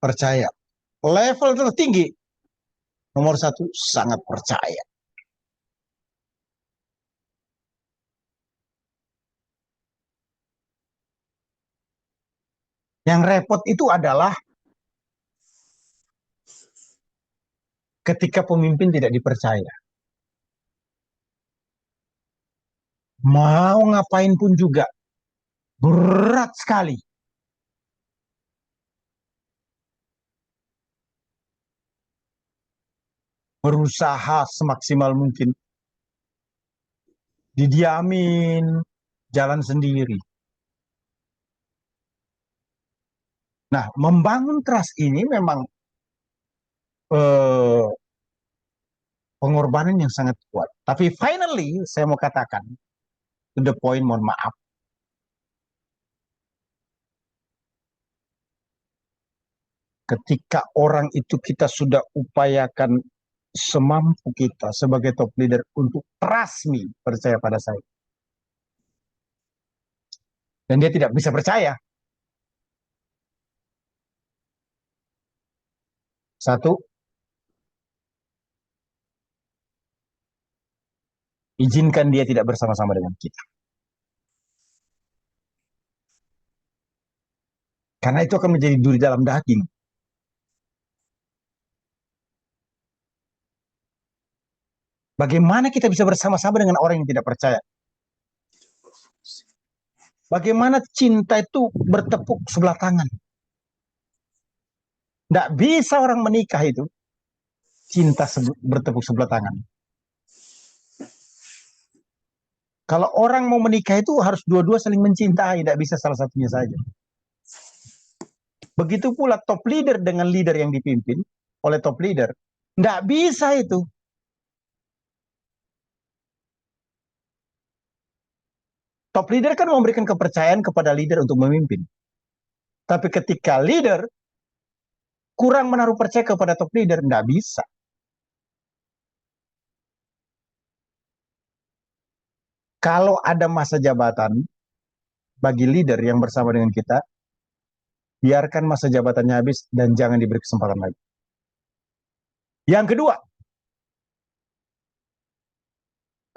percaya. Level tertinggi, nomor 1, sangat percaya. Yang repot itu adalah ketika pemimpin tidak dipercaya. Mau ngapain pun juga, berat sekali. Berusaha semaksimal mungkin didiamin, jalan sendiri. Nah, membangun trust ini memang eh, pengorbanan yang sangat kuat. Tapi finally, saya mau katakan, to the point, mohon maaf, ketika orang itu kita sudah upayakan semampu kita sebagai top leader untuk trust me, percaya pada saya. Dan dia tidak bisa percaya. Satu, izinkan dia tidak bersama-sama dengan kita. Karena itu akan menjadi duri dalam daging. Bagaimana kita bisa bersama-sama dengan orang yang tidak percaya? Bagaimana cinta itu bertepuk sebelah tangan? Tidak bisa orang menikah itu cinta bertepuk sebelah tangan. Kalau orang mau menikah itu harus dua-dua saling mencintai, tidak bisa salah satunya saja. Begitu pula top leader dengan leader yang dipimpin oleh top leader. Tidak bisa itu. Top leader kan memberikan kepercayaan kepada leader untuk memimpin. Tapi ketika leader kurang menaruh percaya kepada top leader, tidak bisa. Kalau ada masa jabatan bagi leader yang bersama dengan kita, biarkan masa jabatannya habis dan jangan diberi kesempatan lagi. Yang kedua,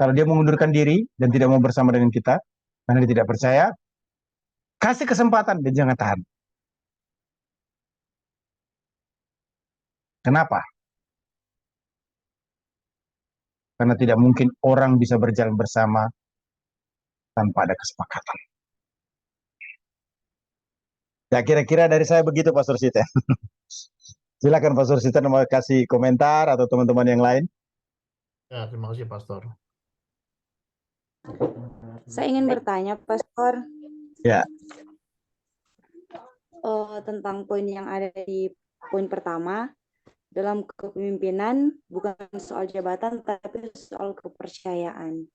kalau dia mengundurkan diri dan tidak mau bersama dengan kita, karena dia tidak percaya, kasih kesempatan dan jangan tahan. Kenapa? Karena tidak mungkin orang bisa berjalan bersama tanpa ada kesepakatan. Ya kira-kira dari saya begitu Pastor Sita. Silakan Pastor Sita mau kasih komentar atau teman-teman yang lain. Ya, terima kasih, Pastor. Saya ingin bertanya, Pastor, Ya, tentang poin yang ada di poin pertama. Dalam kepemimpinan bukan soal jabatan, tapi soal kepercayaan.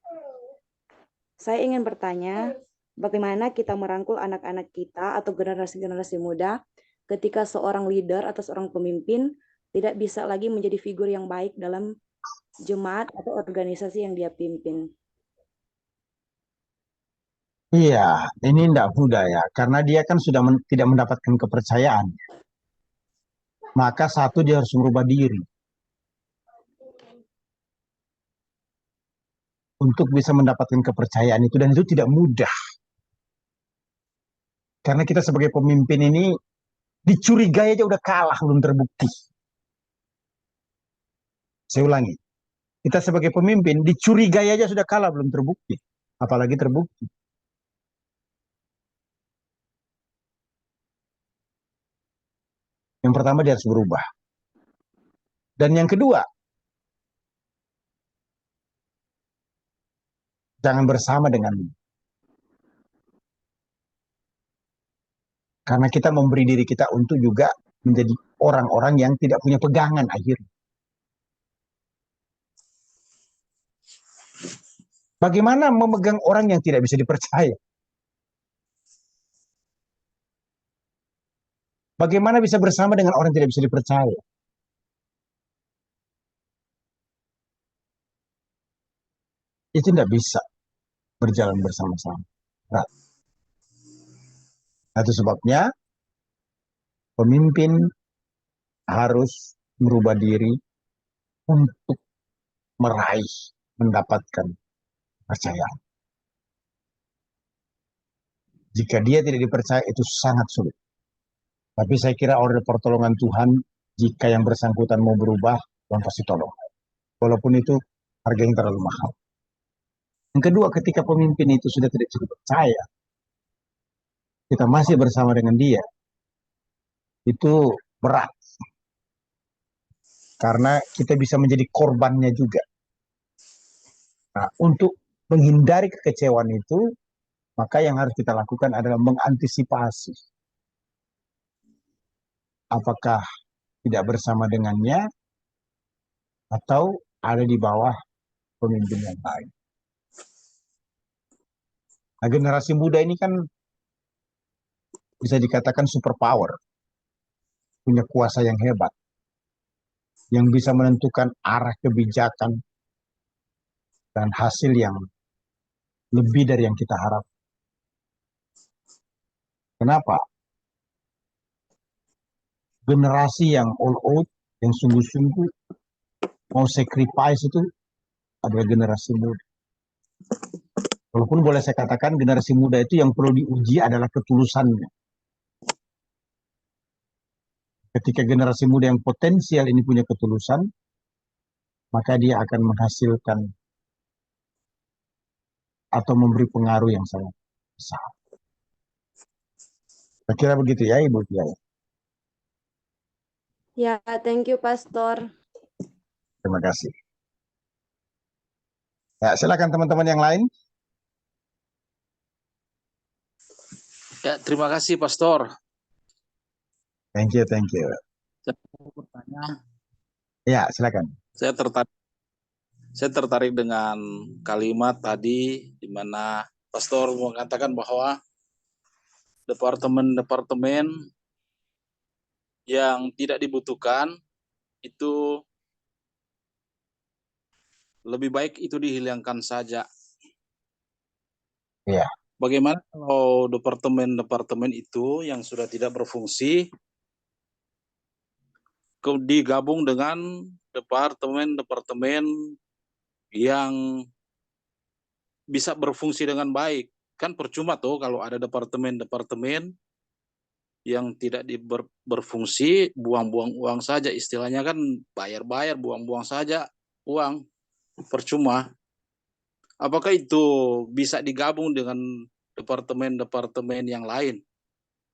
Saya ingin bertanya, bagaimana kita merangkul anak-anak kita atau generasi-generasi muda ketika seorang leader atau seorang pemimpin tidak bisa lagi menjadi figur yang baik dalam jemaat atau organisasi yang dia pimpin. iya, ini tidak mudah ya, karena dia kan sudah tidak mendapatkan kepercayaan. Maka satu dia harus merubah diri untuk bisa mendapatkan kepercayaan itu, dan itu tidak mudah. Karena kita sebagai pemimpin ini dicurigai aja udah kalah, belum terbukti. Saya ulangi, kita sebagai pemimpin dicurigai aja sudah kalah, belum terbukti. Apalagi terbukti. Yang pertama dia harus berubah. Dan yang kedua, jangan bersama denganmu. Karena kita memberi diri kita untuk juga menjadi orang-orang yang tidak punya pegangan akhirnya. Bagaimana memegang orang yang tidak bisa dipercaya? Bagaimana bisa bersama dengan orang yang tidak bisa dipercaya? Itu tidak bisa berjalan bersama-sama. Nah, itu sebabnya pemimpin harus merubah diri untuk meraih, mendapatkan kepercayaan. Jika dia tidak dipercaya, itu sangat sulit. Tapi saya kira oleh pertolongan Tuhan, jika yang bersangkutan mau berubah, Tuhan pasti tolong. Walaupun itu harganya terlalu mahal. Yang kedua, ketika pemimpin itu sudah tidak bisa dipercaya, kita masih bersama dengan dia, itu berat. Karena kita bisa menjadi korbannya juga. Nah, untuk menghindari kekecewaan itu, maka yang harus kita lakukan adalah mengantisipasi. Apakah tidak bersama dengannya atau ada di bawah pemimpin yang lain. Nah, generasi muda ini kan bisa dikatakan superpower, punya kuasa yang hebat, yang bisa menentukan arah kebijakan dan hasil yang lebih dari yang kita harap. Kenapa? Generasi yang all out, yang sungguh-sungguh mau sacrifice itu adalah generasi muda. Walaupun boleh saya katakan generasi muda itu yang perlu diuji adalah ketulusannya. Ketika generasi muda yang potensial ini punya ketulusan, maka dia akan menghasilkan atau memberi pengaruh yang sangat besar. Saya kira begitu ya, Ibu Kiai. Ya, thank you, Pastor. Terima kasih. Ya, silakan teman-teman yang lain. Ya, terima kasih Pastor. Thank you, thank you. Saya mau bertanya, Ya, silakan. saya tertarik dengan kalimat tadi di mana Pastor mengatakan bahwa departemen-departemen yang tidak dibutuhkan itu lebih baik itu dihilangkan saja. Iya. Bagaimana kalau departemen-departemen itu yang sudah tidak berfungsi digabung dengan departemen-departemen yang bisa berfungsi dengan baik? Kan percuma tuh kalau ada departemen-departemen yang tidak berfungsi, buang-buang uang saja, istilahnya kan bayar-bayar, buang-buang saja uang, percuma. Apakah itu bisa digabung dengan departemen-departemen yang lain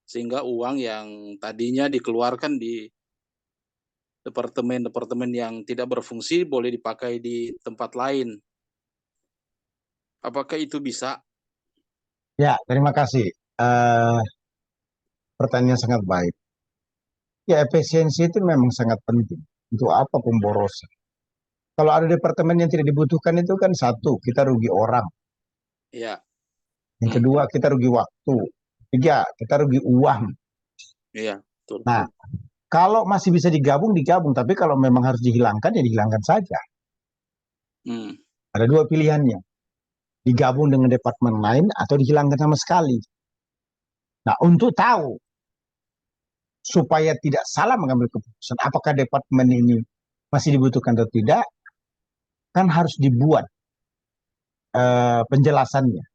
sehingga uang yang tadinya dikeluarkan di departemen-departemen yang tidak berfungsi boleh dipakai di tempat lain? Apakah itu bisa? Ya, terima kasih. Pertanyaan sangat baik. Ya, efisiensi itu memang sangat penting. Untuk apa pemborosan? Kalau ada departemen yang tidak dibutuhkan itu kan satu, kita rugi orang. Ya. Yang kedua, kita rugi waktu. Tiga, kita rugi uang. Iya, betul. Nah, kalau masih bisa digabung, digabung. Tapi kalau memang harus dihilangkan, ya dihilangkan saja. Ada dua pilihannya. Digabung dengan departemen lain atau dihilangkan sama sekali. Nah, untuk tahu supaya tidak salah mengambil keputusan apakah departemen ini masih dibutuhkan atau tidak, kan harus dibuat penjelasannya.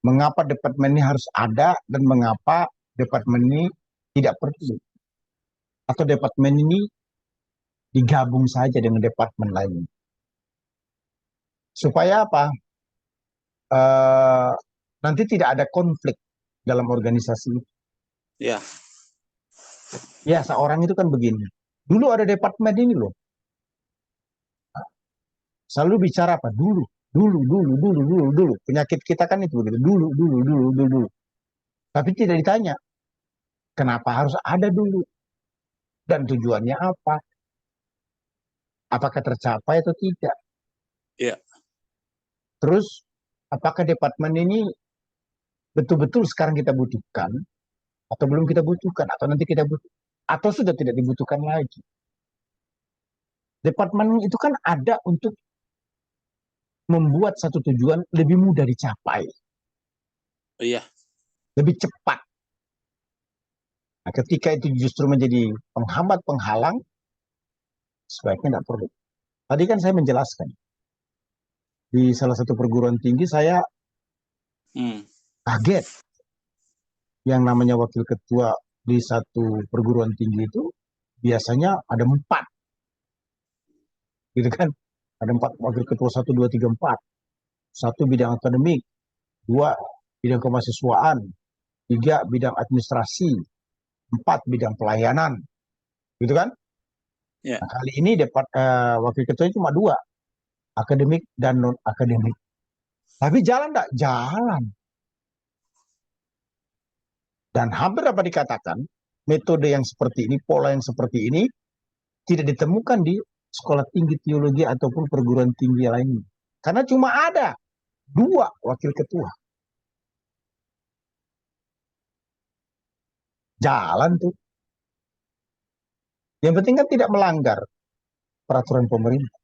Mengapa departemen ini harus ada dan mengapa departemen ini tidak perlu. Atau departemen ini digabung saja dengan departemen lain. Supaya apa? Nanti tidak ada konflik dalam organisasi. Ya. Ya, seorang itu kan begini. Dulu ada departemen ini loh. Selalu bicara apa? Dulu. Penyakit kita kan itu begitu. Dulu. Tapi tidak ditanya. Kenapa harus ada dulu? Dan tujuannya apa? Apakah tercapai atau tidak? Iya. Terus, apakah departemen ini betul-betul sekarang kita butuhkan? Atau belum kita butuhkan? Atau nanti kita butuhkan? Atau sudah tidak dibutuhkan lagi? Departemen itu kan ada untuk membuat satu tujuan lebih mudah dicapai. Iya. Lebih cepat. Nah, ketika itu justru menjadi penghambat, penghalang, sebaiknya tidak perlu. Tadi kan saya menjelaskan. Di salah satu perguruan tinggi saya kaget. Yang namanya wakil ketua di satu perguruan tinggi itu biasanya ada 4. Gitu kan? Ada 4 wakil ketua, 1, 2, 3, 4. 1 bidang akademik, 2 bidang kemahasiswaan, 3 bidang administrasi, 4 bidang pelayanan. Gitu kan? Ya. Nah, kali ini wakil ketuanya cuma 2. akademik dan non akademik. Tapi jalan enggak? Jalan. Dan hampir dapat dikatakan metode yang seperti ini, pola yang seperti ini tidak ditemukan di sekolah tinggi teologi ataupun perguruan tinggi lainnya. Karena cuma ada 2 wakil ketua. Jalan tuh. Yang penting kan tidak melanggar peraturan pemerintah.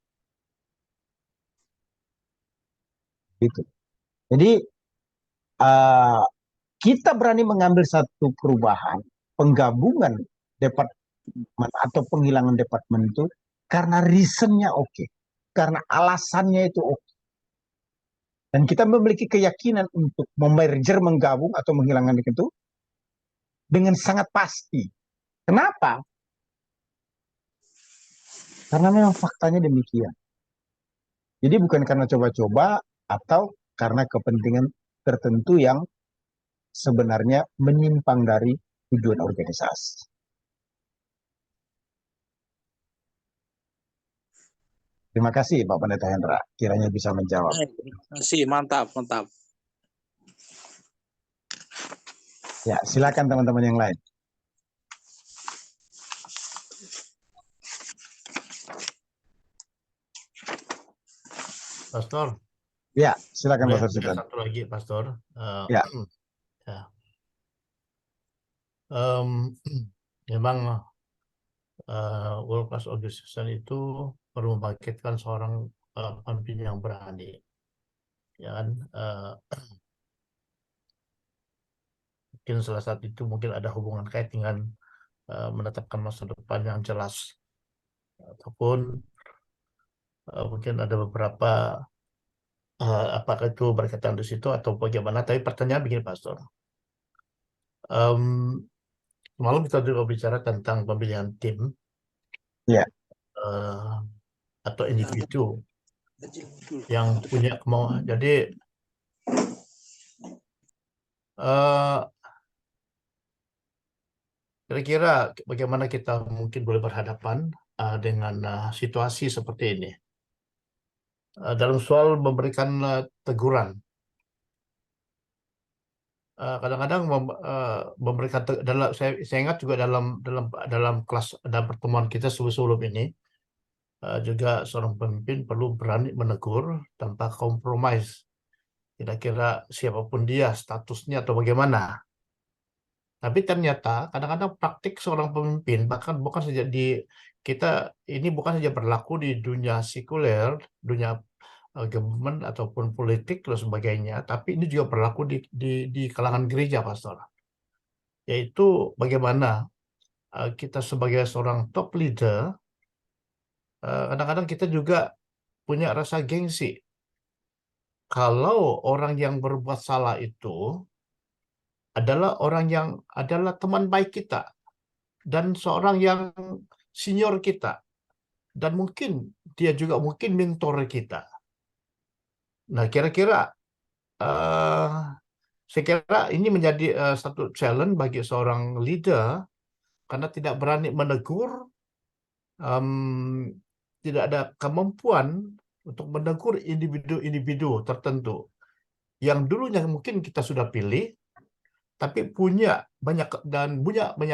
Gitu. Jadi kita berani mengambil satu perubahan, penggabungan departemen atau penghilangan departemen itu karena reasonnya oke, karena alasannya itu oke. Dan kita memiliki keyakinan untuk memerger, menggabung atau menghilangkan itu dengan sangat pasti. Kenapa? Karena memang faktanya demikian. Jadi bukan karena coba-coba atau karena kepentingan tertentu yang sebenarnya menyimpang dari tujuan organisasi. Terima kasih Pak Pendeta Hendra, kiranya bisa menjawab. Terima kasih, mantap, mantap. Ya, silakan teman-teman yang lain. Pastor. Ya, silakan Pastor Ada Sultan. satu lagi, Pastor. Ya. Ya. Memang World Class Organization itu perlu membangkitkan seorang pemimpin yang berani, ya kan? Mungkin salah satu itu mungkin ada hubungan kait dengan menetapkan masa depan yang jelas, ataupun mungkin ada beberapa apakah itu berkaitan di situ atau bagaimana. Tapi pertanyaan begini, Pastor. Malam kita juga bicara tentang pemilihan tim, Ya. Atau individu yang punya kemauan. Jadi kira-kira bagaimana kita mungkin boleh berhadapan dengan situasi seperti ini dalam soal memberikan teguran. Kadang-kadang memberikan saya ingat juga dalam kelas dan pertemuan kita sebelum ini juga seorang pemimpin perlu berani menegur tanpa kompromis. Kira-kira siapapun dia, statusnya atau bagaimana. Tapi ternyata kadang-kadang praktik seorang pemimpin bahkan bukan saja ini bukan saja berlaku di dunia sekuler, dunia government ataupun politik dan sebagainya, tapi ini juga berlaku di kalangan gereja, Pastor. Yaitu bagaimana kita sebagai seorang top leader, kadang-kadang kita juga punya rasa gengsi. Kalau orang yang berbuat salah itu adalah teman baik kita dan seorang yang senior kita, dan mungkin dia juga mungkin mentor kita. Nah, kira-kira saya kira ini menjadi satu challenge bagi seorang leader karena tidak berani menegur, tidak ada kemampuan untuk menegur individu-individu tertentu yang dulunya mungkin kita sudah pilih, tapi punya banyak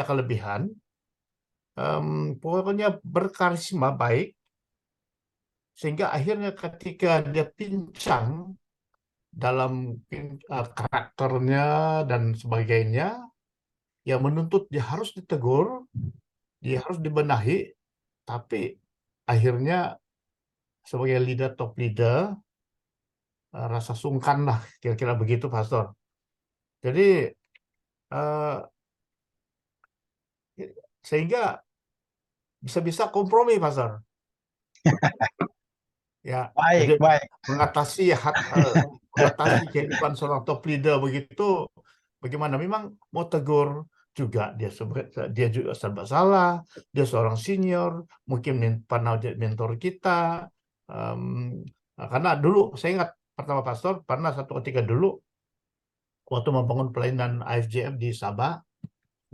kelebihan, pokoknya berkarisma baik, sehingga akhirnya ketika dia pincang dalam karakternya dan sebagainya, yang menuntut dia harus ditegur, dia harus dibenahi, tapi akhirnya sebagai top leader, rasa sungkan lah, kira-kira begitu, Pastor. Jadi sehingga bisa-bisa kompromi, Pastor. Ya, jadi Baik. mengatasi kehidupan seorang top leader begitu, bagaimana? Memang mau tegur juga, dia juga serba salah, dia seorang senior, mungkin pernah jadi mentor kita, karena dulu saya ingat pertama, Pastor, pernah satu ketika dulu waktu membangun pelayanan IFJF di Sabah,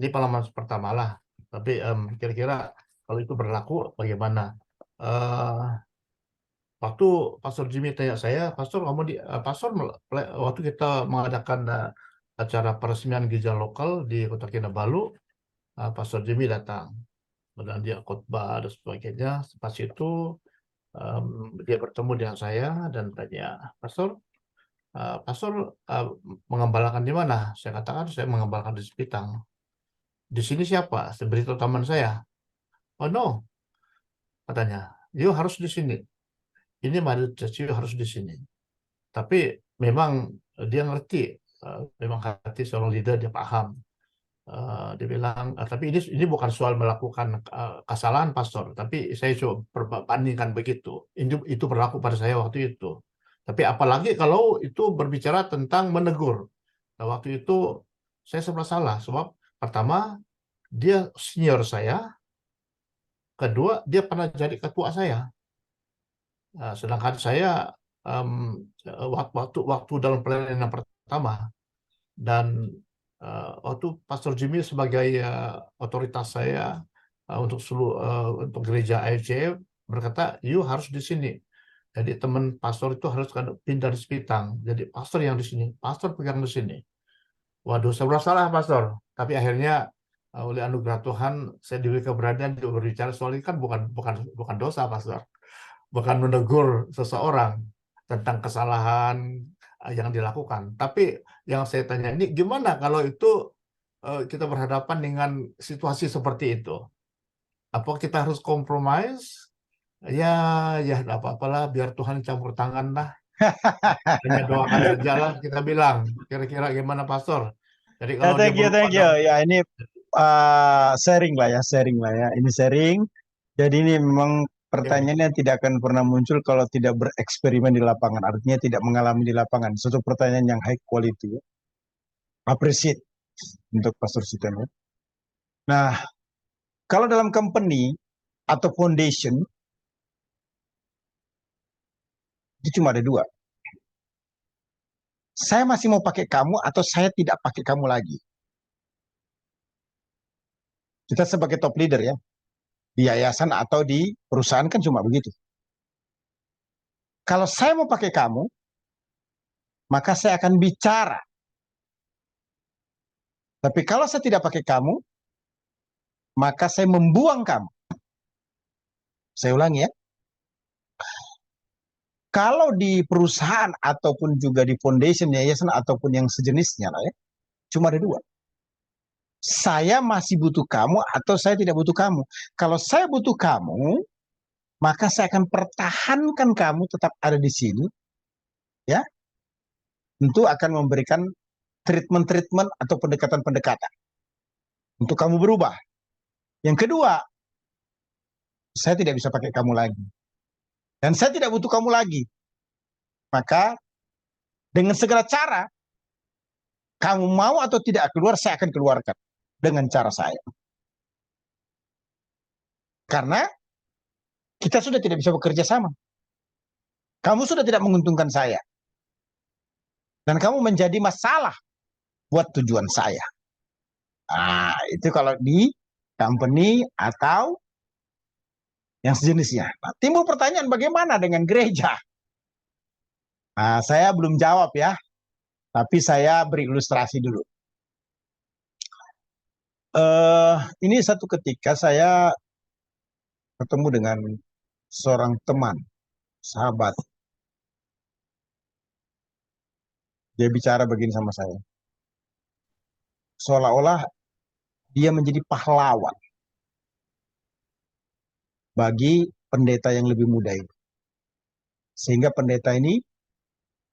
ini pengalaman pertama lah, tapi kira-kira kalau itu berlaku bagaimana? waktu Pastor Jimmy tanya saya, Pastor waktu kita mengadakan acara peresmian gereja lokal di Kota Kinabalu, Pastor Jimmy datang dan dia khotbah dan sebagainya. Pas itu dia bertemu dengan saya dan tanya, Pastor mengembalakan di mana? Saya katakan saya mengembalakan di Sepitang. Di sini siapa? Saya beritahu teman saya. Oh no, katanya, you harus di sini. Ini Mother Church, you harus di sini. Tapi memang dia ngerti, memang hati seorang leader, dia paham. Dia bilang, tapi ini bukan soal melakukan kesalahan pastor, tapi saya coba bandingkan begitu. Itu berlaku pada saya waktu itu. Tapi apalagi kalau itu berbicara tentang menegur. Nah, waktu itu saya serba salah, sebab pertama dia senior saya, kedua dia pernah jadi ketua saya. Sedangkan saya waktu dalam pelayanan pertama, dan waktu Pastor Jimmy sebagai otoritas saya untuk gereja AFC berkata, you harus di sini. Jadi teman pastor itu harus pindah di Sepitang. Jadi pastor yang di sini, pastor pegang di sini. Waduh, saya merasa salah pastor. Tapi akhirnya oleh anugerah Tuhan saya diberi keberanian untuk berbicara soal ini, kan bukan dosa pastor. Bukan menegur seseorang tentang kesalahan yang dilakukan. Tapi yang saya tanya ini, gimana kalau itu kita berhadapan dengan situasi seperti itu? Apa kita harus compromise? Ya, tidak apa-apalah, biar Tuhan campur tangan lah. Hanya doakan sajalah, kita bilang. Kira-kira gimana, Pastor? Jadi Ya, kalau dia thank you. Ya, ini sharing lah ya, Ini sharing. Jadi ini memang pertanyaan yang tidak akan pernah muncul kalau tidak bereksperimen di lapangan. Artinya tidak mengalami di lapangan. Suatu pertanyaan yang high quality. Appreciate untuk Pastor Siton. Nah, kalau dalam company atau foundation, itu cuma ada dua. Saya masih mau pakai kamu atau saya tidak pakai kamu lagi. Kita sebagai top leader ya, di yayasan atau di perusahaan kan cuma begitu. Kalau saya mau pakai kamu, maka saya akan bicara. Tapi kalau saya tidak pakai kamu, maka saya membuang kamu. Saya ulangi ya. Kalau di perusahaan ataupun juga di foundation, yayasan ataupun yang sejenisnya lah ya, cuma ada dua. Saya masih butuh kamu atau saya tidak butuh kamu. Kalau saya butuh kamu, maka saya akan pertahankan kamu tetap ada di sini, ya. Tentu akan memberikan treatment-treatment atau pendekatan-pendekatan untuk kamu berubah. Yang kedua, saya tidak bisa pakai kamu lagi. Dan saya tidak butuh kamu lagi. Maka dengan segala cara, kamu mau atau tidak keluar, saya akan keluarkan dengan cara saya. Karena kita sudah tidak bisa bekerja sama. Kamu sudah tidak menguntungkan saya. Dan kamu menjadi masalah buat tujuan saya. Nah, itu kalau di company atau yang sejenisnya. Nah, timbul pertanyaan bagaimana dengan gereja? Nah, saya belum jawab ya, tapi saya beri ilustrasi dulu. Ini satu ketika saya ketemu dengan seorang teman, sahabat. Dia bicara begini sama saya. Seolah-olah dia menjadi pahlawan bagi pendeta yang lebih muda ini. Sehingga pendeta ini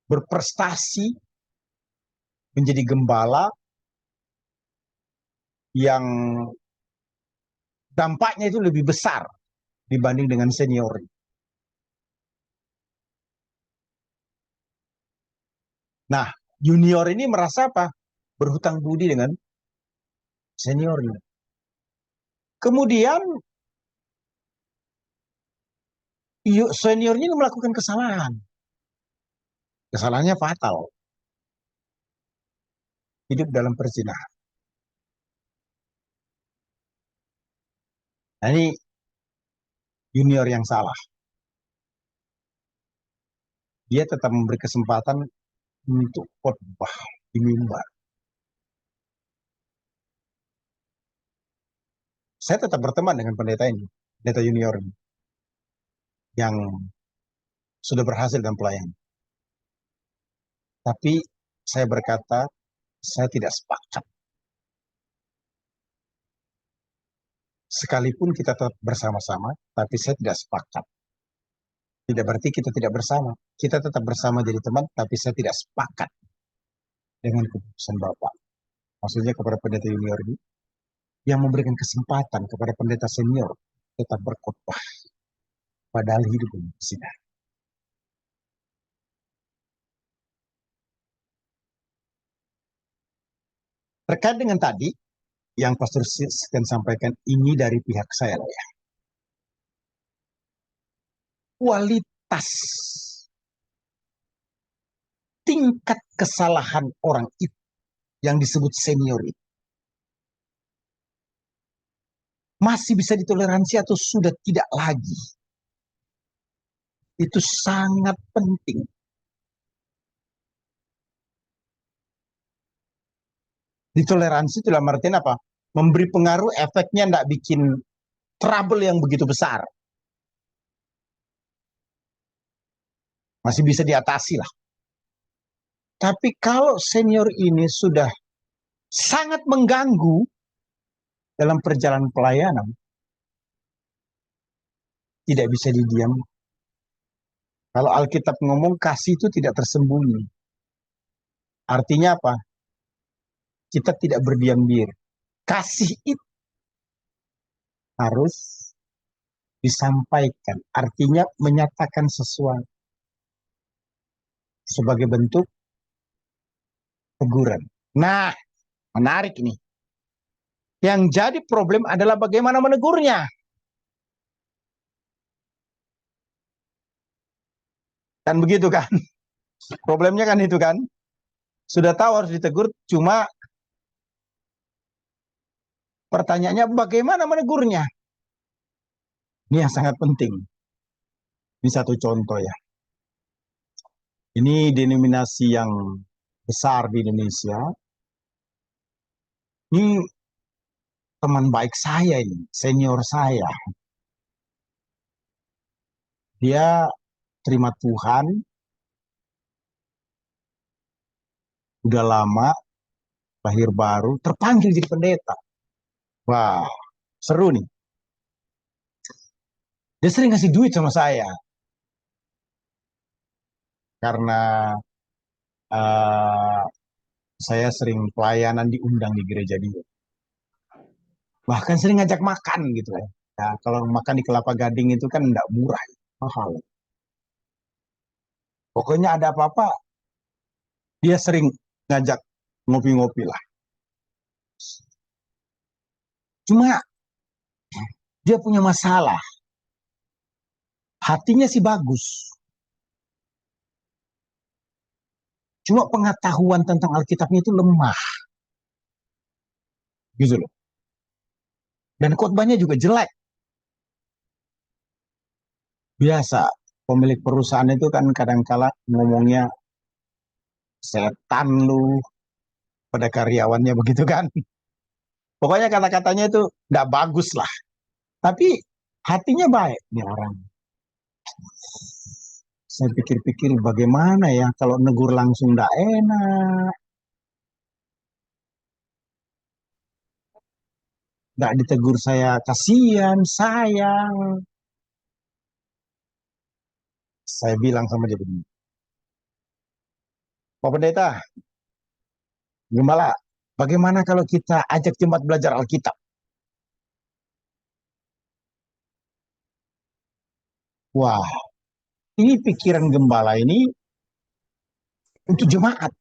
berprestasi menjadi gembala yang dampaknya itu lebih besar dibanding dengan senior. Nah, junior ini merasa apa? Berhutang budi dengan seniornya. Kemudian seniornya melakukan kesalahan. Kesalahannya fatal. Hidup dalam perzinahan. Nah, ini junior yang salah. dia tetap memberi kesempatan untuk khotbah di mimbar. Saya tetap berteman dengan pendeta ini, pendeta junior ini, yang sudah berhasil dalam pelayanan. Tapi saya berkata, saya tidak sepakat. Sekalipun kita tetap bersama-sama, tapi saya tidak sepakat. Tidak berarti kita tidak bersama. Kita tetap bersama jadi teman, tapi saya tidak sepakat dengan keputusan Bapak. Maksudnya kepada pendeta junior ini, yang memberikan kesempatan kepada pendeta senior tetap berkhotbah, padahal hidup di sini. Terkait dengan tadi, yang Pastor Sisten sampaikan, ini dari pihak saya lah ya. Kualitas tingkat kesalahan orang itu yang disebut senior itu masih bisa ditoleransi atau sudah tidak lagi. Itu sangat penting. Ditoleransi itu dalam artian apa? Memberi pengaruh, efeknya tidak bikin trouble yang begitu besar. Masih bisa diatasi lah. Tapi kalau senior ini sudah sangat mengganggu dalam perjalanan pelayanan, tidak bisa didiam. Kalau Alkitab ngomong kasih itu tidak tersembunyi. Artinya apa? Kita tidak berdiam diri. Kasih itu harus disampaikan. Artinya menyatakan sesuatu sebagai bentuk teguran. Nah, menarik ini. Yang jadi problem adalah bagaimana menegurnya. Kan begitu kan? Problemnya kan itu kan? Sudah tahu harus ditegur, cuma pertanyaannya bagaimana menegurnya? Ini yang sangat penting. Ini satu contoh ya. Ini denominasi yang besar di Indonesia. Ini teman baik saya ini, senior saya. Dia terima Tuhan, udah lama, lahir baru, terpanggil jadi pendeta. Wah, seru nih. Dia sering ngasih duit sama saya. Karena uh, saya sering pelayanan diundang di gereja dia. Bahkan sering ngajak makan gitu ya. Ya, kalau makan di Kelapa Gading itu kan enggak murah, mahal. Pokoknya ada apa-apa, dia sering ngajak ngopi-ngopi lah. Cuma dia punya masalah. Hatinya sih bagus. Cuma pengetahuan tentang Alkitabnya itu lemah. Gitu loh. Dan khotbahnya juga jelek. Biasa, pemilik perusahaan itu kan kadang-kala ngomongnya setan lu pada karyawannya begitu kan. Pokoknya kata-katanya itu nggak bagus lah. Tapi hatinya baik nih orang. Saya pikir-pikir bagaimana ya kalau negur langsung nggak enak. Nggak ditegur saya kasihan, sayang. Saya bilang sama dia begini. Pak Pendeta, gembala, bagaimana kalau kita ajak jemaat belajar Alkitab? Wah, ini pikiran gembala ini untuk jemaat.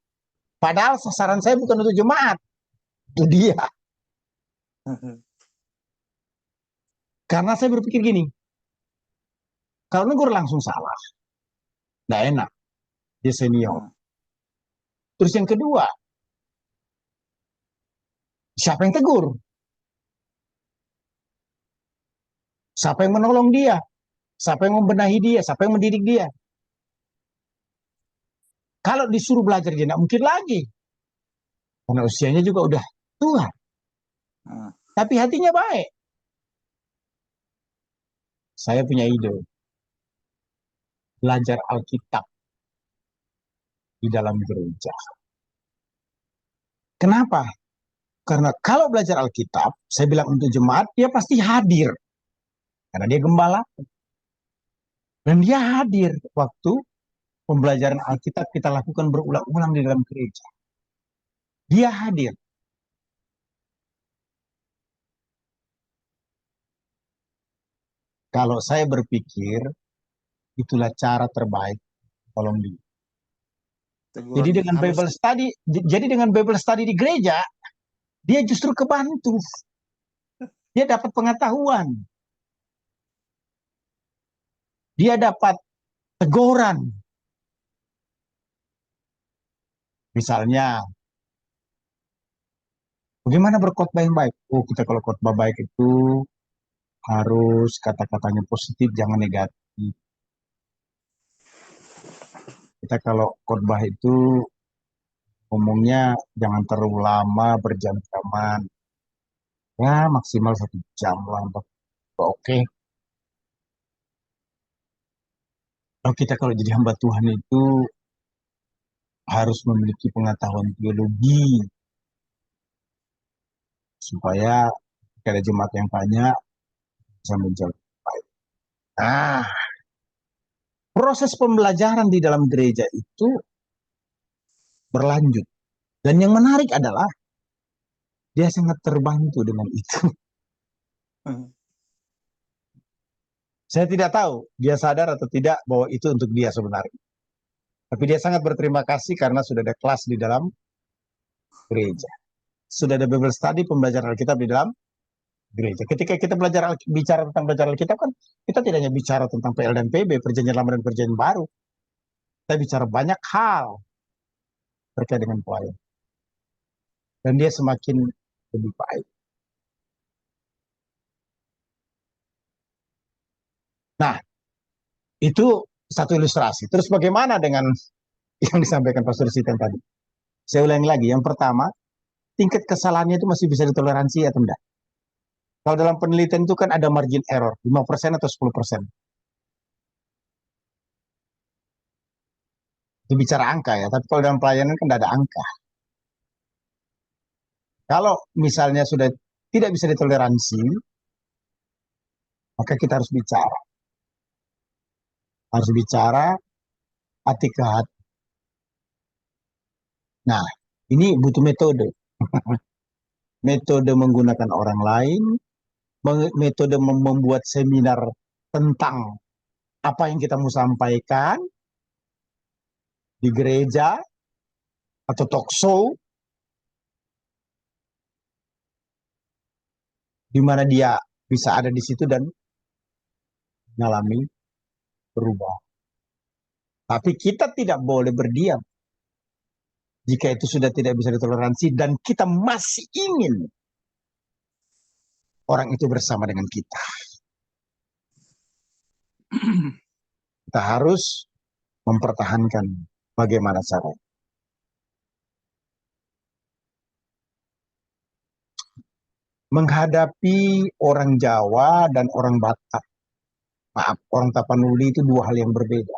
Padahal sasaran saya bukan untuk jemaat. Itu dia. Karena saya berpikir gini, kalau negur langsung salah, nggak enak. Dia senior. Terus yang kedua, siapa yang tegur? Siapa yang menolong dia? Siapa yang membenahi dia? Siapa yang mendidik dia? Kalau disuruh belajar dia tidak mungkin lagi. Karena usianya juga udah tua. Tapi hatinya baik. Saya punya ide. Belajar Alkitab di dalam gereja. Kenapa? Karena kalau belajar Alkitab, saya bilang untuk jemaat, dia pasti hadir. Karena dia gembala. Dan dia hadir waktu pembelajaran Alkitab kita lakukan berulang-ulang di dalam gereja. Dia hadir. Kalau saya berpikir, itulah cara terbaik tolong di. Jadi dengan Bible study, di gereja, dia justru kebantu. Dia dapat pengetahuan. Dia dapat teguran. Misalnya, bagaimana berkhotbah yang baik? Oh, kita kalau khotbah baik itu harus kata-katanya positif, jangan negatif. Kita kalau khotbah itu ngomongnya jangan terlalu lama, berjam-jaman. Ya, maksimal 1 jam lah. Oke. Lalu kita kalau jadi hamba Tuhan itu harus memiliki pengetahuan teologi supaya ada jemaat yang banyak bisa menjawab baik. Nah, proses pembelajaran di dalam gereja itu berlanjut. Dan yang menarik adalah dia sangat terbantu dengan itu. Saya tidak tahu dia sadar atau tidak bahwa itu untuk dia sebenarnya. Tapi dia sangat berterima kasih karena sudah ada kelas di dalam gereja. Sudah ada Bible study, pembelajaran Alkitab di dalam gereja. Ketika kita bicara tentang belajar Alkitab kan, kita tidak hanya bicara tentang PL dan PB, perjanjian lama dan perjanjian baru. Kita bicara banyak hal terkait dengan pelayan. Dan dia semakin lebih baik. Nah, itu satu ilustrasi. Terus bagaimana dengan yang disampaikan Pastor Siten tadi? Saya ulangi lagi. Yang pertama, tingkat kesalahannya itu masih bisa ditoleransi atau enggak? Kalau dalam penelitian itu kan ada margin error, 5% atau 10%. Itu bicara angka ya, tapi kalau dalam pelayanan kan tidak ada angka. Kalau misalnya sudah tidak bisa ditoleransi, maka kita harus bicara. Harus bicara hati ke hati. Nah, ini butuh metode. Metode menggunakan orang lain, metode membuat seminar tentang apa yang kita mau sampaikan di gereja atau talk show, di mana dia bisa ada di situ dan mengalami perubahan. Tapi kita tidak boleh berdiam. Jika itu sudah tidak bisa ditoleransi dan kita masih ingin orang itu bersama dengan kita. Kita harus mempertahankan bagaimana caranya. Menghadapi orang Jawa dan orang Batak. Maaf, orang Tapanuli itu dua hal yang berbeda.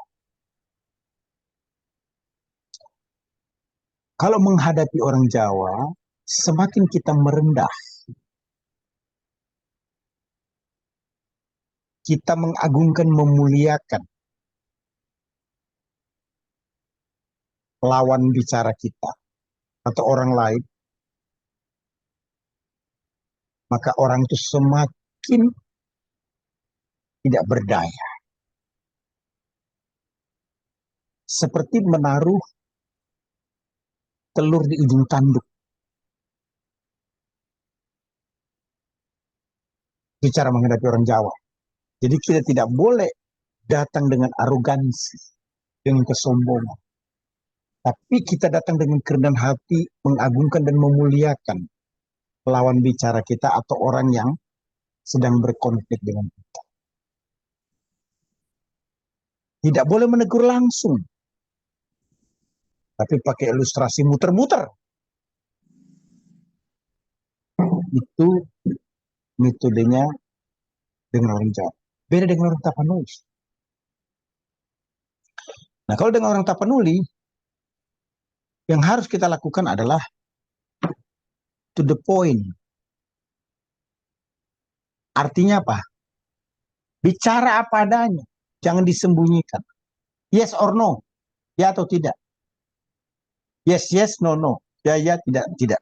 Kalau menghadapi orang Jawa, semakin kita merendah, kita mengagungkan, memuliakan lawan bicara kita atau orang lain, maka orang itu semakin tidak berdaya. Seperti menaruh telur di ujung tanduk. Bicara menghadapi orang Jawa. Jadi kita tidak boleh datang dengan arogansi, dengan kesombongan. Tapi kita datang dengan kerendahan hati, mengagungkan dan memuliakan lawan bicara kita atau orang yang sedang berkonflik dengan kita. Tidak boleh menegur langsung. tapi pakai ilustrasi muter-muter. Itu metodenya dengan orang Jawa. Beda dengan orang Tapanuli. Nah, kalau dengan orang Tapanuli, yang harus kita lakukan adalah to the point. Artinya apa? Bicara apa adanya. Jangan disembunyikan. Yes or no. Ya atau tidak. Yes, yes, no, no. Ya, ya, tidak, tidak.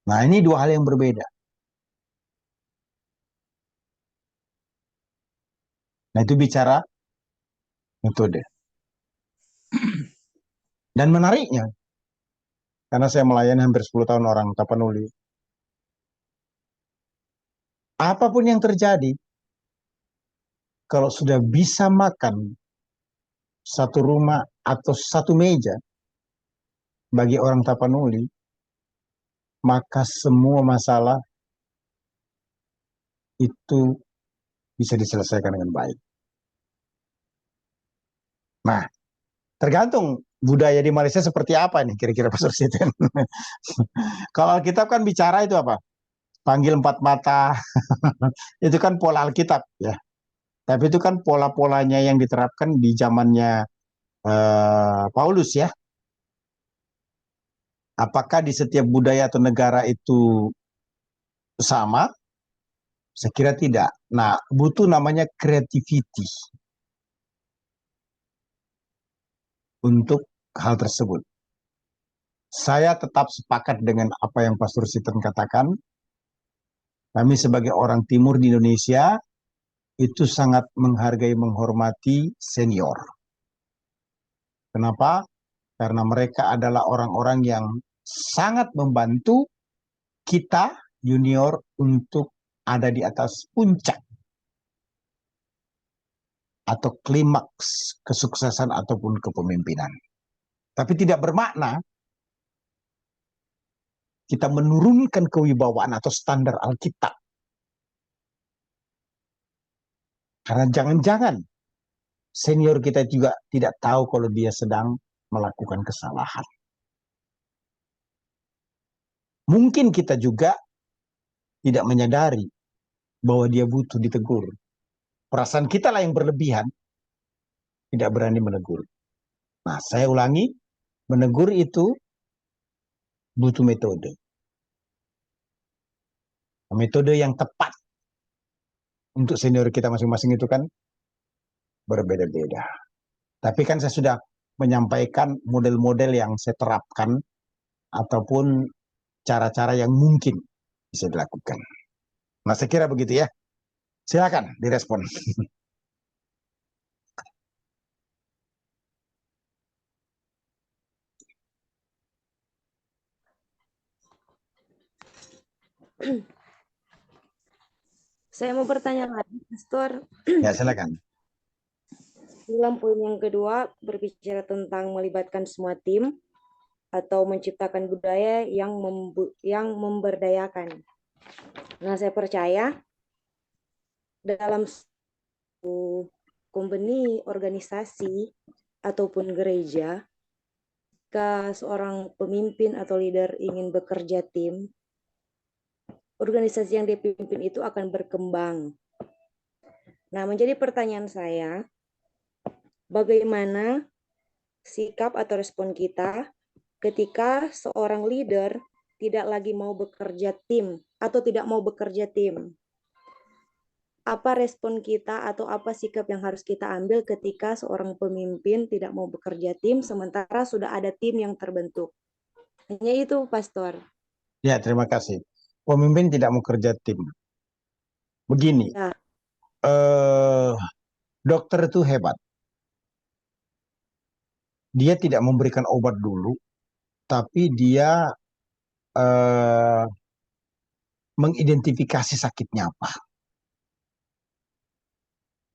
Nah, ini dua hal yang berbeda. Nah, itu bicara metode. Dan menariknya, karena saya melayani hampir 10 tahun orang Tapanuli, apapun yang terjadi, kalau sudah bisa makan satu rumah atau satu meja bagi orang Tapanuli, maka semua masalah itu bisa diselesaikan dengan baik. Nah, tergantung budaya di Malaysia seperti apa nih kira-kira Pastor Siten. Kalau Alkitab kan bicara itu apa? Panggil empat mata. Itu kan pola Alkitab ya. Tapi itu kan pola-polanya yang diterapkan di zamannya Paulus ya. Apakah di setiap budaya atau negara itu sama? Saya kira tidak. Nah, butuh namanya creativity untuk hal tersebut. Saya tetap sepakat dengan apa yang Pastor Siten katakan. Kami sebagai orang timur di Indonesia itu sangat menghargai, menghormati senior. Kenapa? Karena mereka adalah orang-orang yang sangat membantu kita junior untuk ada di atas puncak atau klimaks kesuksesan ataupun kepemimpinan. Tapi tidak bermakna kita menurunkan kewibawaan atau standar Alkitab. Karena jangan-jangan senior kita juga tidak tahu kalau dia sedang melakukan kesalahan. Mungkin kita juga tidak menyadari bahwa dia butuh ditegur. Perasaan kita lah yang berlebihan, tidak berani menegur. Nah, saya ulangi, menegur itu butuh metode. Metode yang tepat untuk senior kita masing-masing itu kan berbeda-beda. Tapi kan saya sudah menyampaikan model-model yang saya terapkan ataupun cara-cara yang mungkin bisa dilakukan. Nah, saya kira begitu ya. Silakan direspon. Saya mau bertanya lagi, Pastor. Ya, silakan. Dalam poin yang kedua, berbicara tentang melibatkan semua tim atau menciptakan budaya yang memberdayakan. Nah, saya percaya dalam suatu company, organisasi, ataupun gereja, jika seorang pemimpin atau leader ingin bekerja tim, organisasi yang dipimpin itu akan berkembang. Nah, menjadi pertanyaan saya, bagaimana sikap atau respon kita ketika seorang leader tidak lagi mau bekerja tim atau tidak mau bekerja tim? Apa respon kita atau apa sikap yang harus kita ambil ketika seorang pemimpin tidak mau bekerja tim sementara sudah ada tim yang terbentuk? Hanya itu, Pastor. Ya, terima kasih. Pemimpin tidak mau kerja tim. Begini, Ya. Dokter itu hebat. Dia tidak memberikan obat dulu, tapi dia mengidentifikasi sakitnya apa.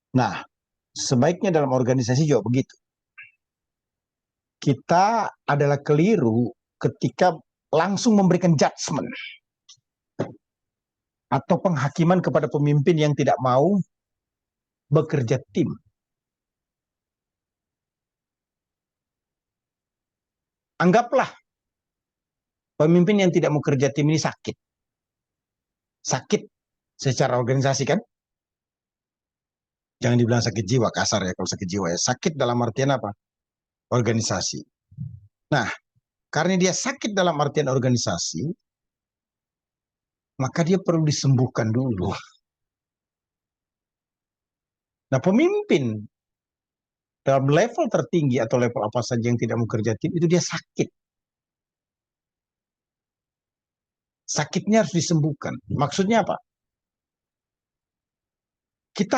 Nah, sebaiknya dalam organisasi juga begitu. Kita adalah keliru ketika langsung memberikan judgement atau penghakiman kepada pemimpin yang tidak mau bekerja tim. Anggaplah pemimpin yang tidak mau kerja tim ini sakit. Sakit secara organisasi kan? Jangan dibilang sakit jiwa, kasar ya kalau sakit jiwa ya. Sakit dalam artian apa? Organisasi. Nah, karena dia sakit dalam artian organisasi, maka dia perlu disembuhkan dulu. Nah, pemimpin dalam level tertinggi atau level apa saja yang tidak mau kerja tim, itu dia sakit. Sakitnya harus disembuhkan. Maksudnya apa? Kita